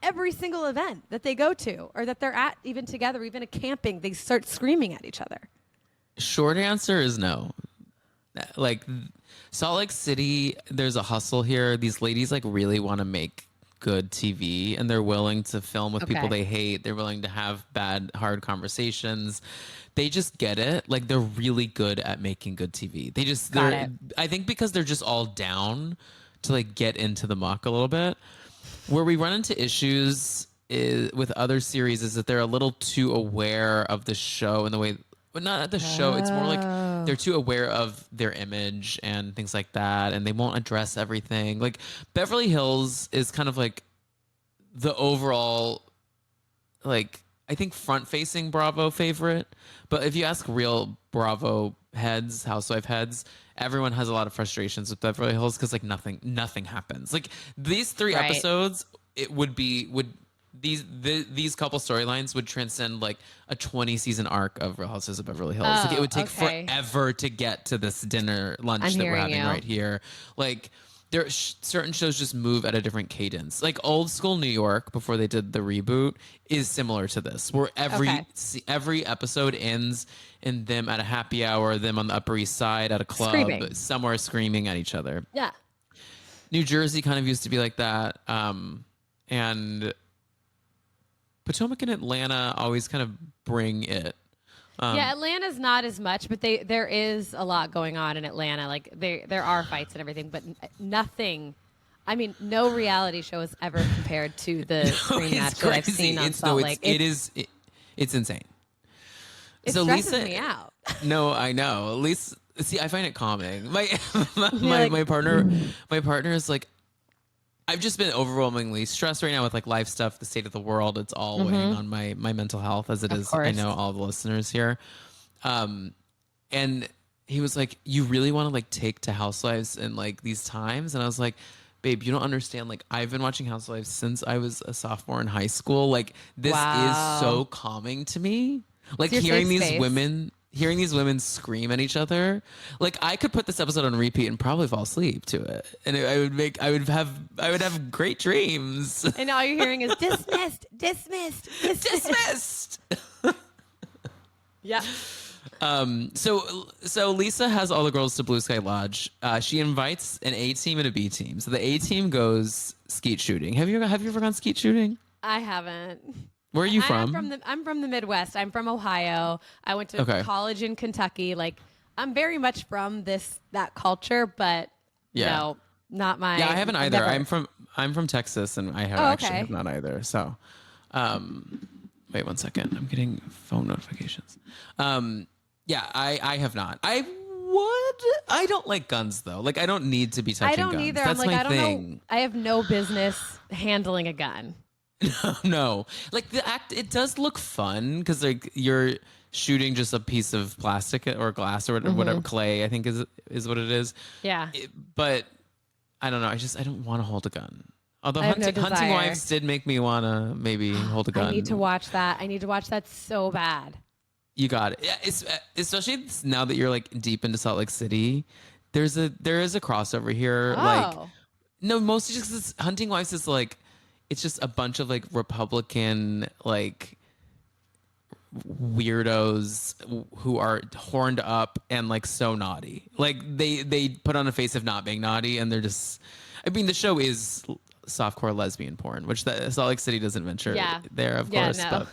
B: every single event that they go to or that they're at, even together, even at camping, they start screaming at each other.
A: Short answer is no. Like Salt Lake City, there's a hustle here. These ladies like really want to make good TV, and they're willing to film with people they hate. They're willing to have bad, hard conversations. They just get it. Like they're really good at making good TV. I think because they're just all down to like get into the muck a little bit. Where we run into issues with other series is that they're a little too aware of the show and the way, but not the show. It's more like they're too aware of their image and things like that, and they won't address everything. Like Beverly Hills is kind of like the overall, like I think front-facing Bravo favorite. But if you ask real Bravo heads, housewife heads, everyone has a lot of frustrations with Beverly Hills because like nothing happens. Like these 3 episodes, these couple storylines would transcend like a 20-season arc of Real Housewives of Beverly Hills. Like it would take forever to get to this lunch that we're having right here. Like certain shows just move at a different cadence. Like old school New York before they did the reboot is similar to this, where every episode ends in them at a happy hour, them on the Upper East Side at a club, somewhere screaming at each other.
B: Yeah.
A: New Jersey kind of used to be like that. And Potomac and Atlanta always kind of bring it.
B: Atlanta's not as much, but there is a lot going on in Atlanta. Like there are fights and everything, but nothing. I mean, no reality show is ever compared to the screen match that I've seen on Salt Lake.
A: It's insane.
B: It stresses me out.
A: No, I know. At least, see, I find it calming. My partner is like, I've just been overwhelmingly stressed right now with like life stuff, the state of the world. It's all weighing on my mental health, as it is. I know all the listeners here. And he was like, you really want to like take to Housewives in like these times? And I was like, babe, you don't understand. Like I've been watching Housewives since I was a sophomore in high school. Like this is so calming to me. Like hearing these women scream at each other. Like I could put this episode on repeat and probably fall asleep to it, and I would have great dreams.
B: And all you're hearing is dismissed, dismissed, dismissed. Yeah.
A: So Lisa has all the girls to Blue Sky Lodge. She invites an A team and a B team. So the A team goes skeet shooting. Have you ever gone skeet shooting?
B: I haven't.
A: Where are you from?
B: I'm from the Midwest. I'm from Ohio. I went to college in Kentucky. Like I'm very much from that culture, but no, not my.
A: Yeah, I haven't either. I'm from Texas, and I actually have not either. So, wait 1 second. I'm getting phone notifications. Yeah, I have not. I don't like guns though. Like I don't need to be touching guns.
B: I don't either.
A: That's
B: I'm like,
A: my
B: I don't
A: thing.
B: know. I have no business handling a gun.
A: No. Like the act, it does look fun because like you're shooting just a piece of plastic or glass or whatever clay, I think is what it is.
B: Yeah.
A: But I don't know. I don't want to hold a gun. Although Hunting Wives did make me want to maybe hold a gun.
B: I need to watch that so bad.
A: You got it. Yeah, especially now that you're like deep into Salt Lake City. There is a crossover here.
B: Oh.
A: Like, no, mostly just 'cause Hunting Wives is like, it's just a bunch of like Republican like weirdos who are horned up and like so naughty. Like they put on a face of not being naughty, and they're just. I mean, the show is softcore lesbian porn, which Salt Lake City doesn't venture there, of course. No.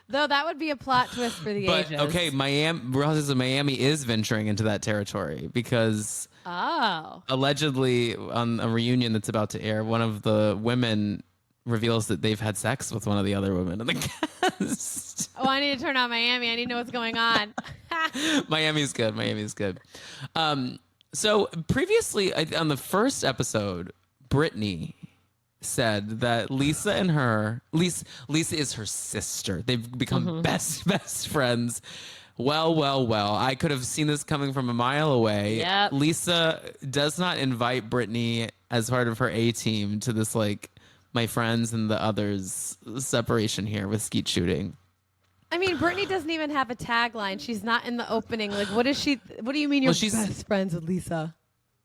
B: Though that would be a plot twist for the ages.
A: Okay, Real Housewives of Miami is venturing into that territory because allegedly on a reunion that's about to air, one of the women reveals that they've had sex with one of the other women in the cast.
B: Oh, I need to turn on Miami. I need to know what's going on.
A: Miami's good. So previously on the first episode, Brittany said that Lisa is her sister. They've become best friends. Well. I could have seen this coming from a mile away.
B: Yep.
A: Lisa does not invite Brittany as part of her A team to this like my friends and the others separation here with skeet shooting.
B: I mean, Brittany doesn't even have a tagline. She's not in the opening. Like, what is she? What do you mean you're best friends with Lisa?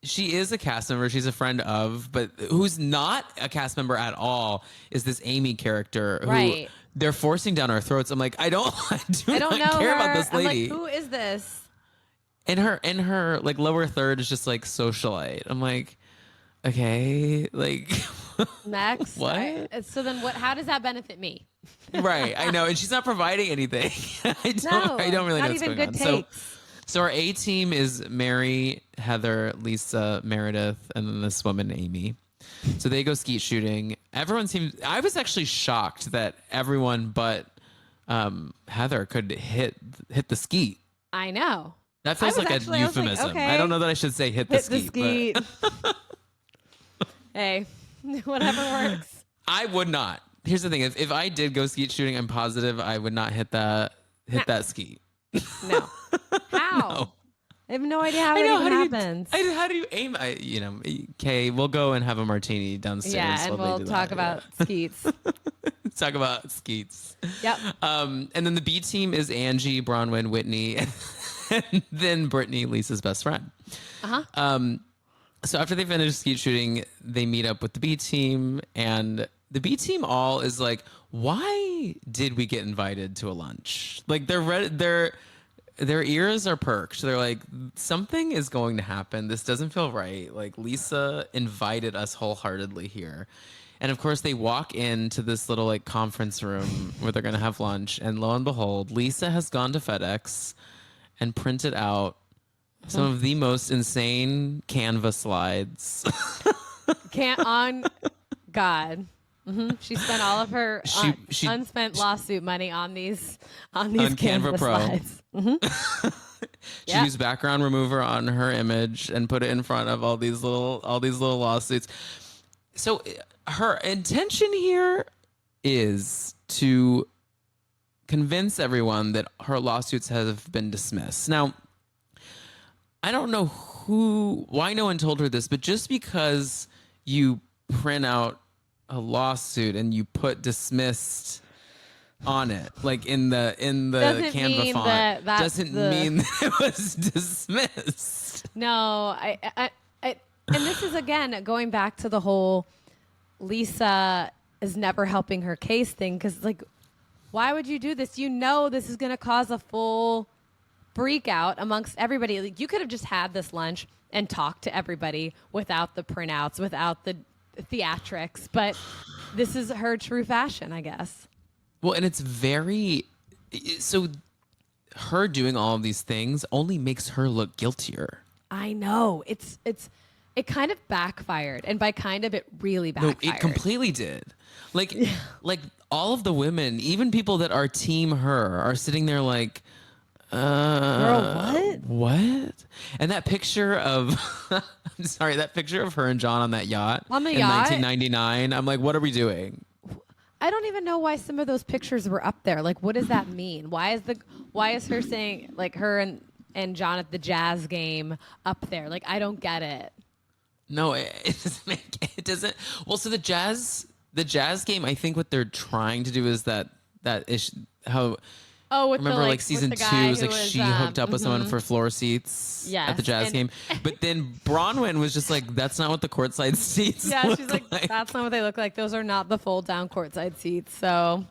A: She is a cast member. She's a friend of, but who's not a cast member at all is this Amy character who they're forcing down our throats. I'm like, I don't know care about this lady.
B: I'm like, who is this?
A: And her like lower third is just like socialite. I'm like, okay, like
B: Max.
A: What?
B: So then what? How does that benefit me?
A: Right, I know, and she's not providing anything. I don't really know what's going on. So our A team is Mary, Heather, Lisa, Meredith, and then this woman Amy. So they go skeet shooting. I was actually shocked that everyone but Heather could hit the skeet.
B: I know.
A: That feels like a euphemism. Like, okay. I don't know that I should say hit the skeet. But
B: hey, whatever works.
A: I would not. Here's the thing: if I did go skeet shooting, I'm positive I would not hit that skeet.
B: No. How? No. I have no idea how it even happens.
A: How do you aim? Kay, we'll go and have a martini downstairs.
B: Yeah, and we'll talk about skeets.
A: Talk about skeets.
B: Yep.
A: And then the B team is Angie, Bronwyn, Whitney, and then Brittany, Lisa's best friend. So after they finish skeet shooting, they meet up with the B team, and the B team all is like, why did we get invited to a lunch? Like their ears are perked. They're like, something is going to happen. This doesn't feel right. Like Lisa invited us wholeheartedly here. And of course they walk into this little like conference room where they're going to have lunch. And lo and behold, Lisa has gone to FedEx and printed out some of the most insane Canva slides.
B: God. She spent all of her unspent lawsuit money on these Canva Pro slides.
A: She used background remover on her image and put it in front of all these little lawsuits. So her intention here is to convince everyone that her lawsuits have been dismissed. Now, I don't know why no one told her this, but just because you print out a lawsuit and you put dismissed on it, like in the Canva font, doesn't mean that it was dismissed.
B: No, I and this is again going back to the whole Lisa is never helping her case thing, because like, why would you do this? You know this is going to cause a full freak out amongst everybody. Like, you could have just had this lunch and talked to everybody without the printouts, without the theatrics, but this is her true fashion, I guess.
A: Well, and it's so her doing all of these things only makes her look guiltier.
B: I know. It kind of backfired, and by kind of, it really backfired.
A: No, it completely did. Like all of the women, even people that are team her, are sitting there like,
B: girl,
A: what? And that picture of, I'm sorry, that picture of her and John on that yacht
B: in
A: 1999. I'm like, what are we doing?
B: I don't even know why some of those pictures were up there. Like, what does that mean? Why is her saying like her and John at the jazz game up there? Like, I don't get it.
A: No, it doesn't. Well, so the jazz game, I think what they're trying to do is that is how.
B: Oh,
A: remember, like season 2 was like she hooked up with someone for floor seats at the jazz game. But then Bronwyn was just like, that's not what the courtside seats look
B: she's like, that's not what they look like. Those are not the fold down courtside seats. So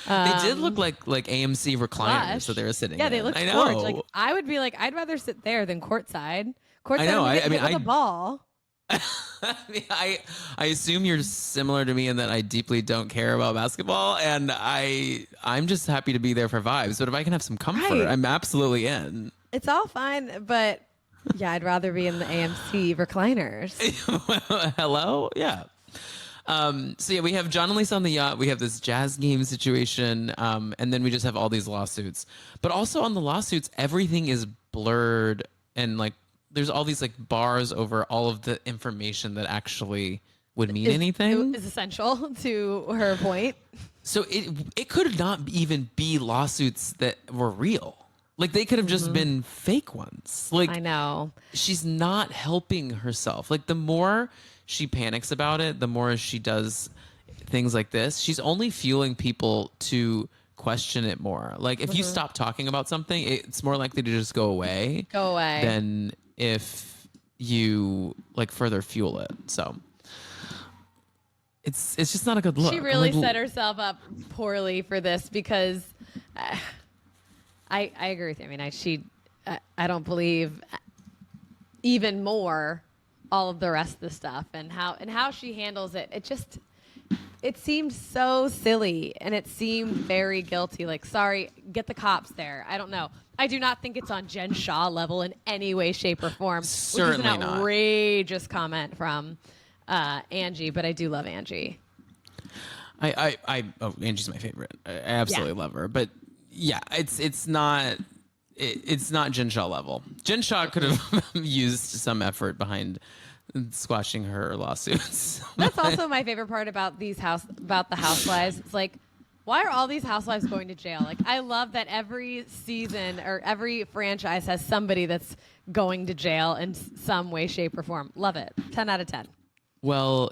A: they did look like AMC recliners that they were sitting in.
B: Yeah, they look gorgeous. Like, I would be like, I'd rather sit there than courtside. Courtside, I know. I mean, with a ball.
A: I assume you're similar to me in that I deeply don't care about basketball, and I'm just happy to be there for vibes. But if I can have some comfort,
B: Right.
A: I'm absolutely in.
B: It's all fine, but yeah, I'd rather be in the AMC recliners.
A: Hello, yeah. So yeah, we have John and Lisa on the yacht. We have this jazz game situation, and then we just have all these lawsuits. But also on the lawsuits, everything is blurred and like there's all these like bars over all of the information that actually would mean anything.
B: Is essential to her point.
A: So it could not even be lawsuits that were real. Like they could have just been fake ones. Like
B: I know.
A: She's not helping herself. Like the more she panics about it, the more she does things like this, she's only fueling people to question it more. Like if you stop talking about something, it's more likely to just go away. Than if you like further fuel it. So it's just not a good look.
B: She really set herself up poorly for this because I agree with you. I mean, I don't believe even more all of the rest of the stuff and how she handles it. It seemed so silly and it seemed very guilty. Like, sorry, get the cops there. I don't know. I do not think it's on Jen Shaw level in any way, shape, or form.
A: Certainly
B: which is an outrageous comment from Angie, but I do love Angie.
A: Angie's my favorite. I absolutely love her. But yeah, it's not Jen Shaw level. Jen Shaw could have used some effort behind squashing her lawsuits.
B: That's also my favorite part about the housewives. It's like, why are all these housewives going to jail? Like, I love that every season or every franchise has somebody that's going to jail in some way, shape, or form. Love it. 10 out of 10.
A: Well,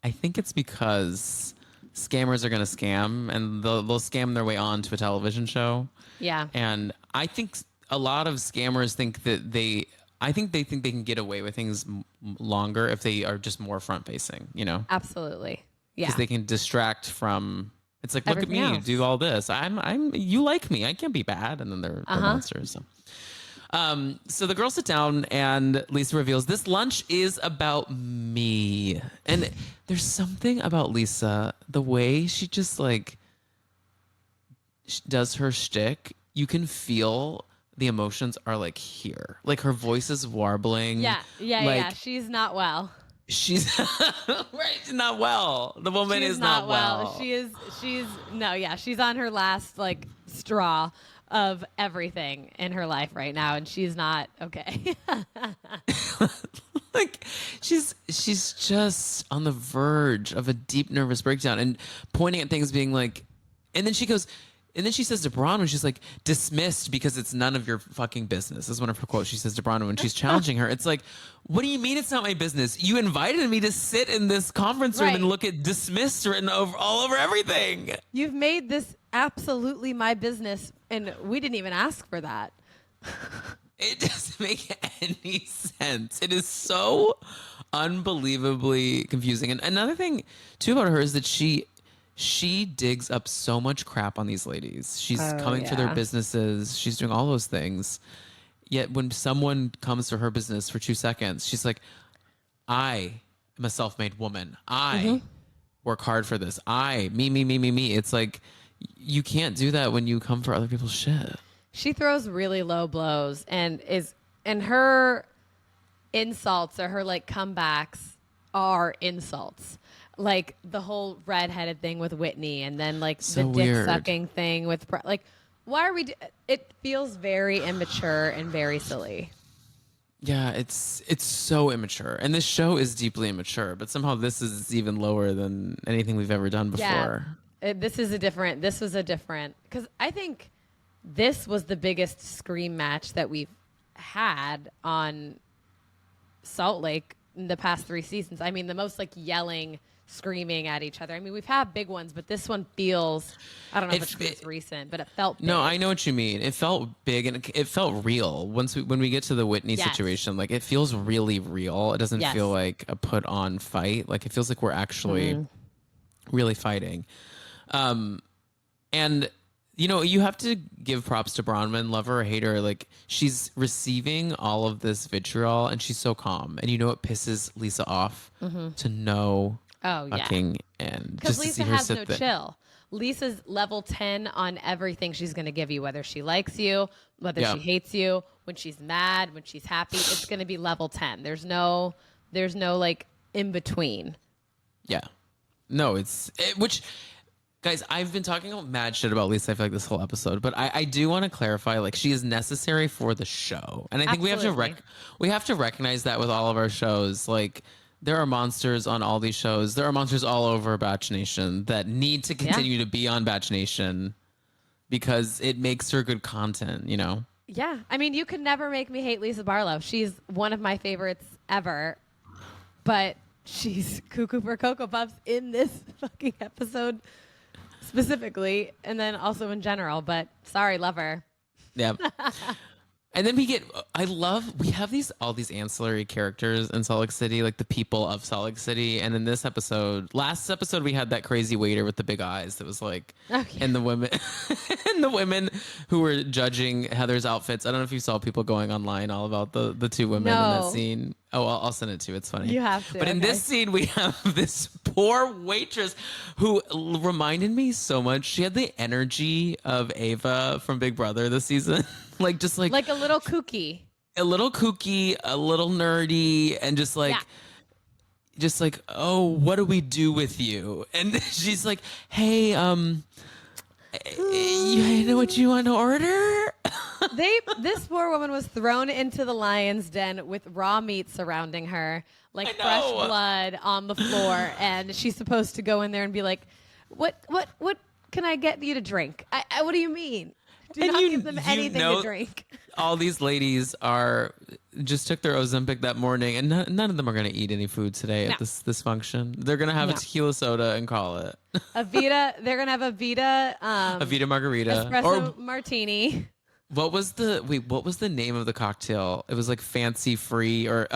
A: I think it's because scammers are going to scam and they'll scam their way on to a television show.
B: Yeah.
A: And I think a lot of scammers think that they think they can get away with things longer if they are just more front facing,
B: Absolutely. Yeah.
A: Because they can distract from, it's like, look at
B: Everything
A: me,
B: else.
A: do all this. You like me. I can't be bad. And then they're monsters. So the girls sit down and Lisa reveals this lunch is about me. And there's something about Lisa, the way she just like does her shtick. You can feel the emotions are like here. Like her voice is warbling.
B: Yeah. She's not well.
A: She's right. She's not well. The woman is not well.
B: She's on her last like straw of everything in her life right now, and she's not okay.
A: Like she's just on the verge of a deep nervous breakdown and pointing at things, being like, and then she goes. And then she says to Bronwyn, she's like, dismissed because it's none of your fucking business. This is one of her quotes. She says to Bronwyn when she's challenging her. It's like, what do you mean it's not my business? You invited me to sit in this conference room and look at dismissed written all over everything.
B: You've made this absolutely my business, and we didn't even ask for that.
A: It doesn't make any sense. It is so unbelievably confusing. And another thing, too, about her is that she digs up so much crap on these ladies. She's coming for their businesses. She's doing all those things. Yet when someone comes for her business for 2 seconds, she's like, I am a self-made woman. I work hard for this. Me. It's like, you can't do that when you come for other people's shit.
B: She throws really low blows and her insults or her like comebacks are insults. Like the whole redheaded thing with Whitney, and then like
A: so
B: the dick
A: weird.
B: sucking thing with like, why are we? It feels very immature and very silly.
A: Yeah, it's so immature, and this show is deeply immature. But somehow this is even lower than anything we've ever done before.
B: Yeah, this was a different. Because I think this was the biggest scream match that we've had on Salt Lake in the past 3 seasons. I mean, the most like yelling, screaming at each other. I mean, we've had big ones, but this one feels, I don't know if it's recent, but it felt big.
A: No, I know what you mean. It felt big and it felt real. When we get to the Whitney situation, like it feels really real. It doesn't feel like a put on fight. Like it feels like we're actually really fighting. And You know, you have to give props to BronMom, love her or hate her. Like, she's receiving all of this vitriol and she's so calm. And you know, it pisses Lisa off to no
B: Oh, yeah.
A: fucking end.
B: Because
A: Just to see
B: Lisa
A: her
B: has
A: sit
B: no
A: there.
B: chill. Lisa's level 10 on everything she's going to give you, whether she likes you, whether
A: Yeah.
B: she hates you, when she's mad, when she's happy. It's going to be level 10. There's no like in between.
A: Yeah. No, which, guys, I've been talking mad shit about Lisa, I feel like, this whole episode, but I do want to clarify, like, she is necessary for the show. And I think
B: Absolutely.
A: we have to recognize that with all of our shows. Like, there are monsters on all these shows. There are monsters all over Bach-nation that need to continue to be on Bach-nation because it makes her good content, you know?
B: Yeah. I mean, you could never make me hate Lisa Barlow. She's one of my favorites ever, but she's cuckoo for Cocoa Puffs in this fucking episode specifically, and then also in general, but sorry, love her.
A: Yeah. And then we have all these ancillary characters in Salt Lake City, like the people of Salt Lake City. And in this last episode, we had that crazy waiter with the big eyes that was like, and the women, and the women who were judging Heather's outfits. I don't know if you saw people going online all about the two women in that scene. Oh, I'll send it to you. It's funny.
B: You have to.
A: But in this scene, we have this poor waitress who reminded me so much. She had the energy of Ava from Big Brother this season. like
B: a little kooky.
A: A little kooky, a little nerdy, and just like, oh, what do we do with you? And she's like, hey, you know what you want to order?
B: This poor woman was thrown into the lion's den with raw meat surrounding her, like fresh blood on the floor, and she's supposed to go in there and be like, what can I get you to drink? What do you mean? Do not give them anything to drink.
A: All these ladies just took their Ozempic that morning, and none of them are going to eat any food today at this function. They're going to have a tequila soda and call it
B: They're going to have a Vita
A: margarita
B: espresso martini.
A: What was the name of the cocktail? It was like fancy free or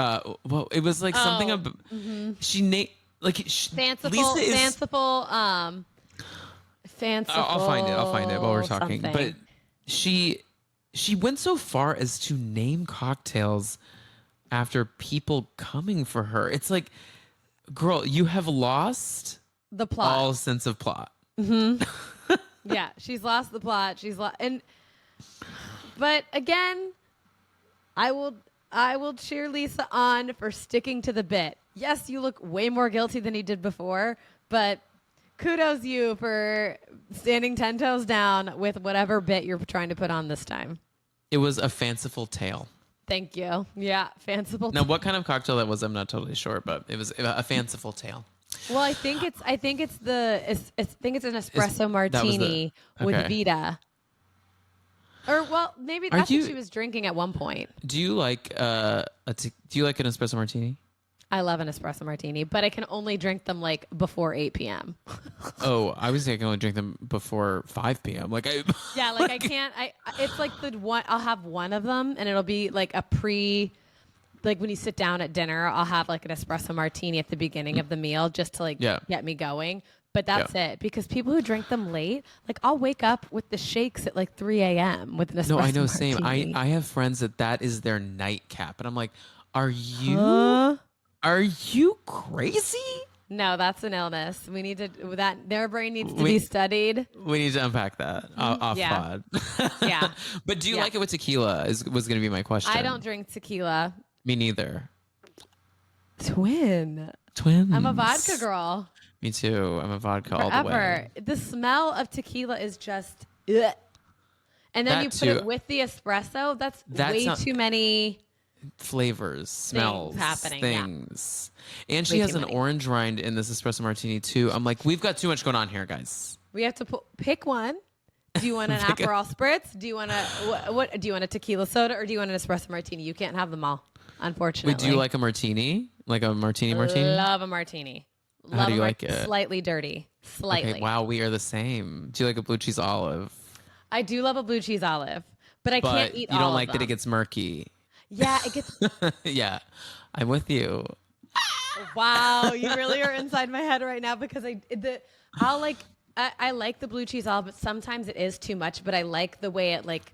A: it was like something she named like
B: fanciful.
A: I'll find it while we're talking.
B: Something.
A: But she went so far as to name cocktails after people coming for her. It's like, girl, you have lost
B: the plot,
A: all sense of plot.
B: Yeah, she's lost the plot. But again, I will cheer Lisa on for sticking to the bit. Yes, you look way more guilty than you did before, but kudos you for standing 10 toes down with whatever bit you're trying to put on this time.
A: It was a fanciful tale.
B: Thank you. Yeah, fanciful.
A: Now, what kind of cocktail that was, I'm not totally sure, but it was a fanciful tale.
B: Well, I think it's an espresso martini with Vita. Or maybe that's what she was drinking at one point.
A: Do you like an espresso martini?
B: I love an espresso martini, but I can only drink them like before 8 p.m.
A: Oh, I was thinking I can only drink them before 5 p.m. I
B: can't. It's like the one. I'll have one of them, and it'll be like like when you sit down at dinner, I'll have like an espresso martini at the beginning of the meal just to get me going. But that's it, because people who drink them late, like I'll wake up with the shakes at like 3 a.m. with an espresso martini.
A: No, I know, same. I have friends that is their nightcap, and I'm like, are you crazy?
B: No, that's an illness. We need to their brain needs to be studied.
A: We need to unpack that off pod.
B: Yeah.
A: But do you like it with tequila? Was going to be my question.
B: I don't drink tequila.
A: Me neither.
B: Twins. I'm a vodka girl.
A: Me too. I'm a vodka all the way.
B: The smell of tequila is just ugh. And then you put it with the espresso. That's way too many
A: flavors, smells,
B: happening.
A: Things. Yeah. And she has an orange rind in this espresso martini too. I'm like, we've got too much going on here, guys.
B: We have to pick one. Do you want an Aperol spritz? Do you want what? Do you want a tequila soda or do you want an espresso martini? You can't have them all, unfortunately.
A: Wait, do you like a martini? Like a martini?
B: Love a martini.
A: How do you like it?
B: Slightly dirty. Slightly.
A: Okay, wow, we are the same. Do you like a blue cheese olive?
B: I do love a blue cheese olive, but I can't eat all of them.
A: You don't like that it gets murky.
B: Yeah, it gets.
A: Yeah, I'm with you.
B: Wow, you really are inside my head right now because I'll like I like the blue cheese olive, but sometimes it is too much. But I like the way it like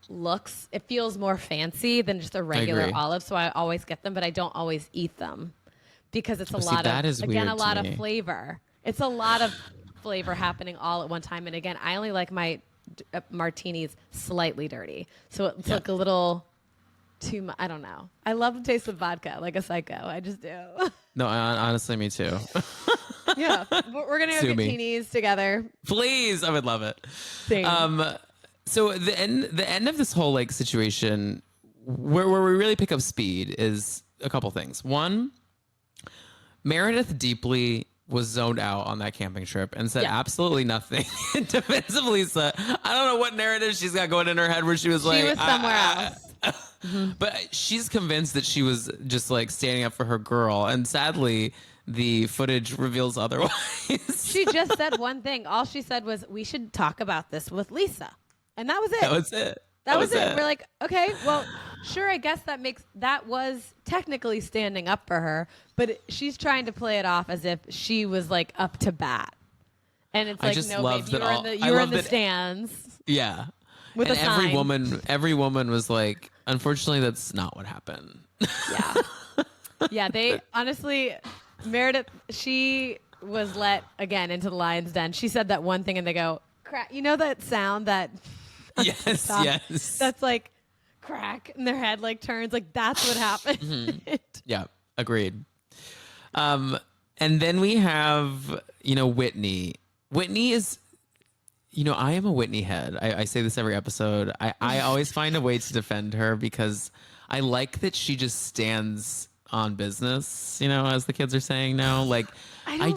B: looks. It feels more fancy than just a regular olive, so I always get them, but I don't always eat them because it's a lot of flavor. It's a lot of flavor happening all at one time. And again, I only like my martinis slightly dirty, so it's like a little too much. I don't know. I love the taste of vodka like a psycho. I just do.
A: No, honestly, me too.
B: Yeah, we're gonna go get teenies together.
A: Please, I would love it.
B: Same.
A: So the end of this whole like situation, where we really pick up speed is a couple things. One, Meredith deeply was zoned out on that camping trip and said absolutely nothing in defense of Lisa. I don't know what narrative she's got going in her head where she was like,
B: she was somewhere else.
A: But she's convinced that she was just like standing up for her girl, and sadly the footage reveals otherwise.
B: She just said one thing. All she said was, we should talk about this with Lisa, and that was it. That was it. We're like, okay, well, sure, I guess that was technically standing up for her, but she's trying to play it off as if she was like up to bat. And it's like, no, babe, you were in the stands.
A: Yeah.
B: With
A: and
B: a sign.
A: every woman was like, unfortunately, that's not what happened.
B: Yeah. Yeah, they honestly, Meredith, she was let again into the lion's den. She said that one thing and they go, crack. You know that sound that
A: yes.
B: That's like crack and their head like turns, like that's what happened.
A: Mm-hmm. Yeah, agreed. And then we have, Whitney. Whitney is, I am a Whitney head. I say this every episode. I always find a way to defend her because I like that she just stands on business, as the kids are saying now. Like, I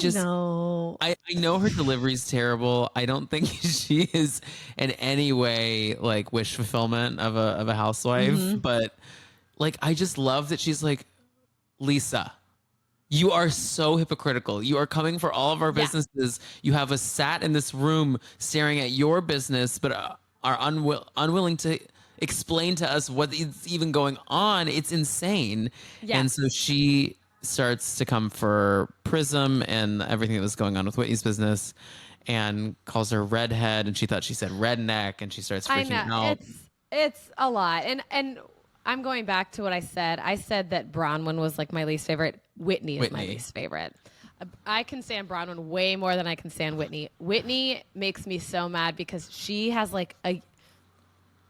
A: know her delivery's terrible. I don't think she is in any way like wish fulfillment of a housewife, but like I just love that she's like, Lisa, you are so hypocritical. You are coming for all of our businesses. You have us sat in this room staring at your business, but are unwilling to explain to us what is even going on. It's insane. Yeah. And so she starts to come for Prism and everything that was going on with Whitney's business and calls her redhead, and she thought she said redneck, and she starts freaking out.
B: It's a lot. And I'm going back to what I said. I said that Bronwyn was like my least favorite. Whitney is my least favorite. I can stand Bronwyn way more than I can stand Whitney. Whitney makes me so mad because she has like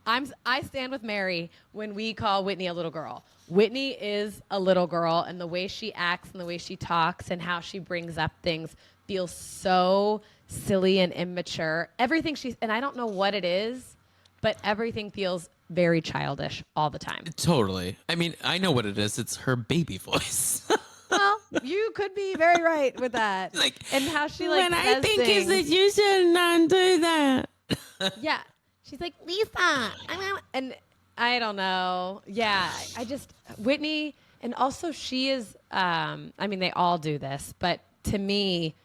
B: I stand with Mary when we call Whitney a little girl. Whitney is a little girl, and the way she acts and the way she talks and how she brings up things feels so silly and immature. Everything and I don't know what it is, but everything feels very childish all the time.
A: Totally. I mean, I know what it is. It's her baby voice.
B: Well, you could be very right with that.
A: Like,
B: and how she like
A: when
B: says
A: I think
B: things.
A: is that you should not do that.
B: Yeah. She's like, Lisa. And I don't know. Yeah. I just, Whitney, and also she is, they all do this, but to me,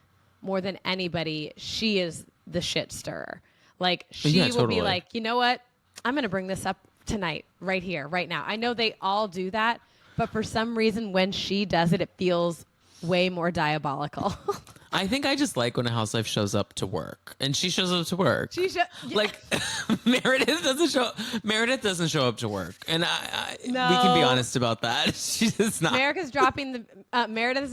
B: more than anybody, she is the shit stirrer. Like, she will be like, you know what? I'm going to bring this up tonight, right here, right now. I know they all do that, but for some reason, when she does it, it feels way more diabolical.
A: I think I just like when a housewife shows up to work, and she shows up to work. Like Meredith doesn't show up to work, and we can be honest about that. She does not.
B: Meredith is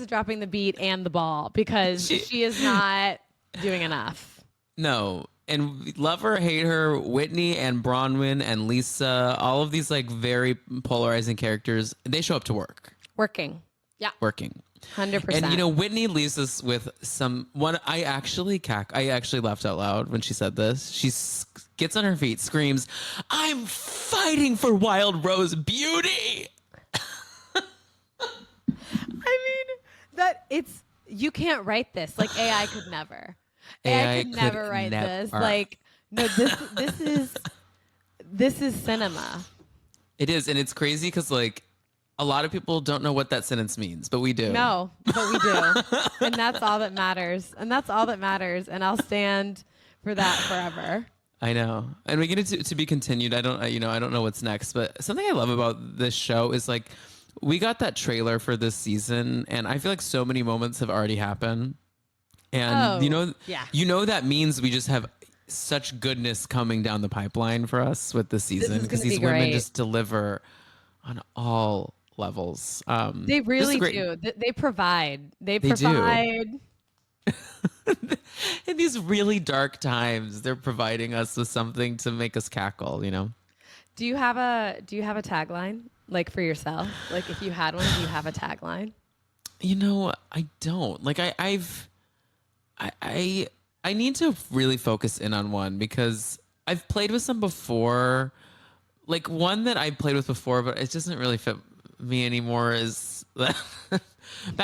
B: dropping the beat and the ball because she is not doing enough.
A: No. And love her, hate her, Whitney and Bronwyn and Lisa, all of these like very polarizing characters, they show up to work.
B: Working. Yeah.
A: Working.
B: 100%.
A: And Whitney leaves us with I actually laughed out loud when she said this. She gets on her feet, screams, "I'm fighting for Wild Rose Beauty."
B: You can't write this. Like AI could never. AI could never write this. Like, no, this is cinema.
A: It is, and it's crazy because like a lot of people don't know what that sentence means, but we do.
B: No, but we do, and that's all that matters. And I'll stand for that forever.
A: I know, and we get it to be continued. I don't know what's next, but something I love about this show is like we got that trailer for this season, and I feel like so many moments have already happened. And
B: yeah.
A: That means we just have such goodness coming down the pipeline for us with this season because these women just deliver on all levels.
B: They really do. They provide. They provide.
A: Do. In these really dark times, they're providing us with something to make us cackle,
B: Do you have a tagline like for yourself? Like if you had one, do you have a tagline?
A: I don't. Like I need to really focus in on one because I've played with some before. Like one that I played with before, but it doesn't really fit me anymore is back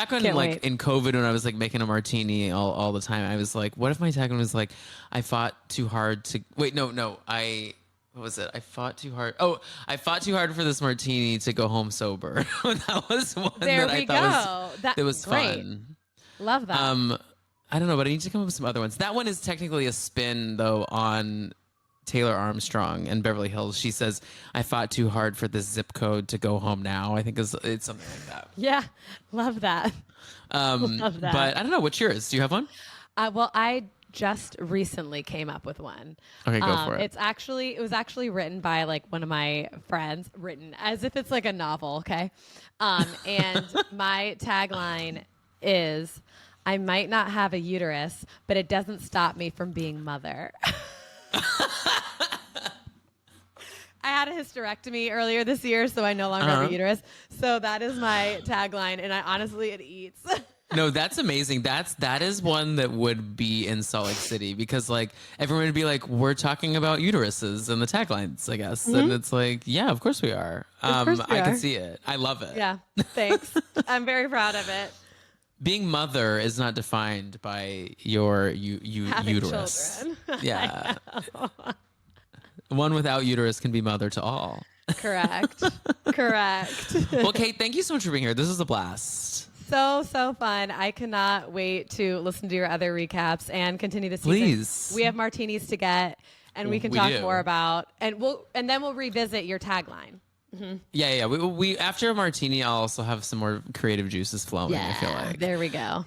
A: when in COVID when I was like making a martini all the time, I was like, what if my tagline was like, I fought too hard to what was it? I fought too hard. Oh, I fought too hard for this martini to go home sober. That was one that I thought was fun.
B: Love that.
A: I don't know, but I need to come up with some other ones. That one is technically a spin though on Taylor Armstrong and Beverly Hills. She says, I fought too hard for this zip code to go home now. I think it's something like that.
B: Yeah. Love that. Love that.
A: But I don't know. What's yours? Do you have one?
B: Well, I just recently came up with one.
A: Okay, go for it.
B: It was actually written by like one of my friends, written as if it's like a novel. Okay. And my tagline is, I might not have a uterus, but it doesn't stop me from being mother. I had a hysterectomy earlier this year, so I no longer have a uterus. So that is my tagline, and it eats.
A: No, that's amazing. That is one that would be in Salt Lake City because like everyone would be like, we're talking about uteruses and the taglines, I guess. Mm-hmm. And it's like, yeah, of course we are. I can see it. I love it.
B: Yeah, thanks. I'm very proud of it.
A: Being mother is not defined by your uterus.
B: Children.
A: Yeah. One without uterus can be mother to all.
B: Correct.
A: Well, Kate, thank you so much for being here. This was a blast.
B: So fun. I cannot wait to listen to your other recaps and continue the season.
A: Please.
B: We have martinis to get, and we can talk more about, and then we'll revisit your tagline. Mm-hmm.
A: Yeah. We after a martini, I'll also have some more creative juices flowing.
B: Yeah,
A: I feel like.
B: There we go.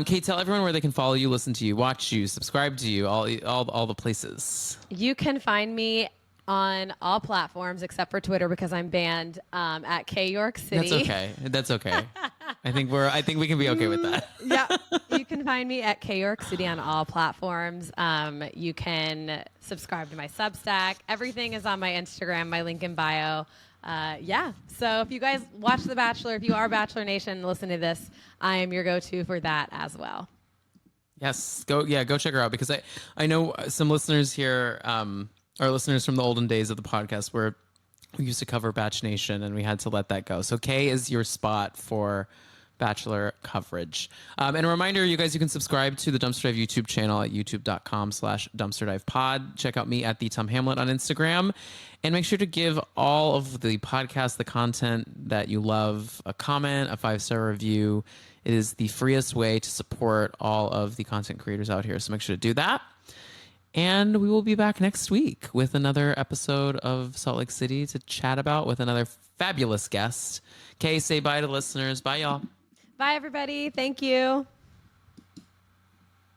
A: Kate, tell everyone where they can follow you, listen to you, watch you, subscribe to you, all the places.
B: You can find me on all platforms except for Twitter because I'm banned at K York City.
A: That's okay. I think we can be okay with that.
B: Yeah. You can find me at K York City on all platforms. You can subscribe to my Substack. Everything is on my Instagram, my link in bio. So if you guys watch The Bachelor, if you are Bachelor Nation, listen to this. I am your go-to for that as well.
A: Yes, go check her out because I know some listeners here are listeners from the olden days of the podcast where we used to cover Bach-nation and we had to let that go. So Kay is your spot for Bachelor coverage. And a reminder, you guys, you can subscribe to the Dumpster Dive YouTube channel at youtube.com/dumpsterdivepod. Check out me at the Tom Hamlet on Instagram. And make sure to give all of the podcast, the content that you love, a comment, a 5-star review. It is the freest way to support all of the content creators out here. So make sure to do that. And we will be back next week with another episode of Salt Lake City to chat about with another fabulous guest. Kay, say bye to listeners. Bye, y'all.
B: Bye, everybody. Thank you.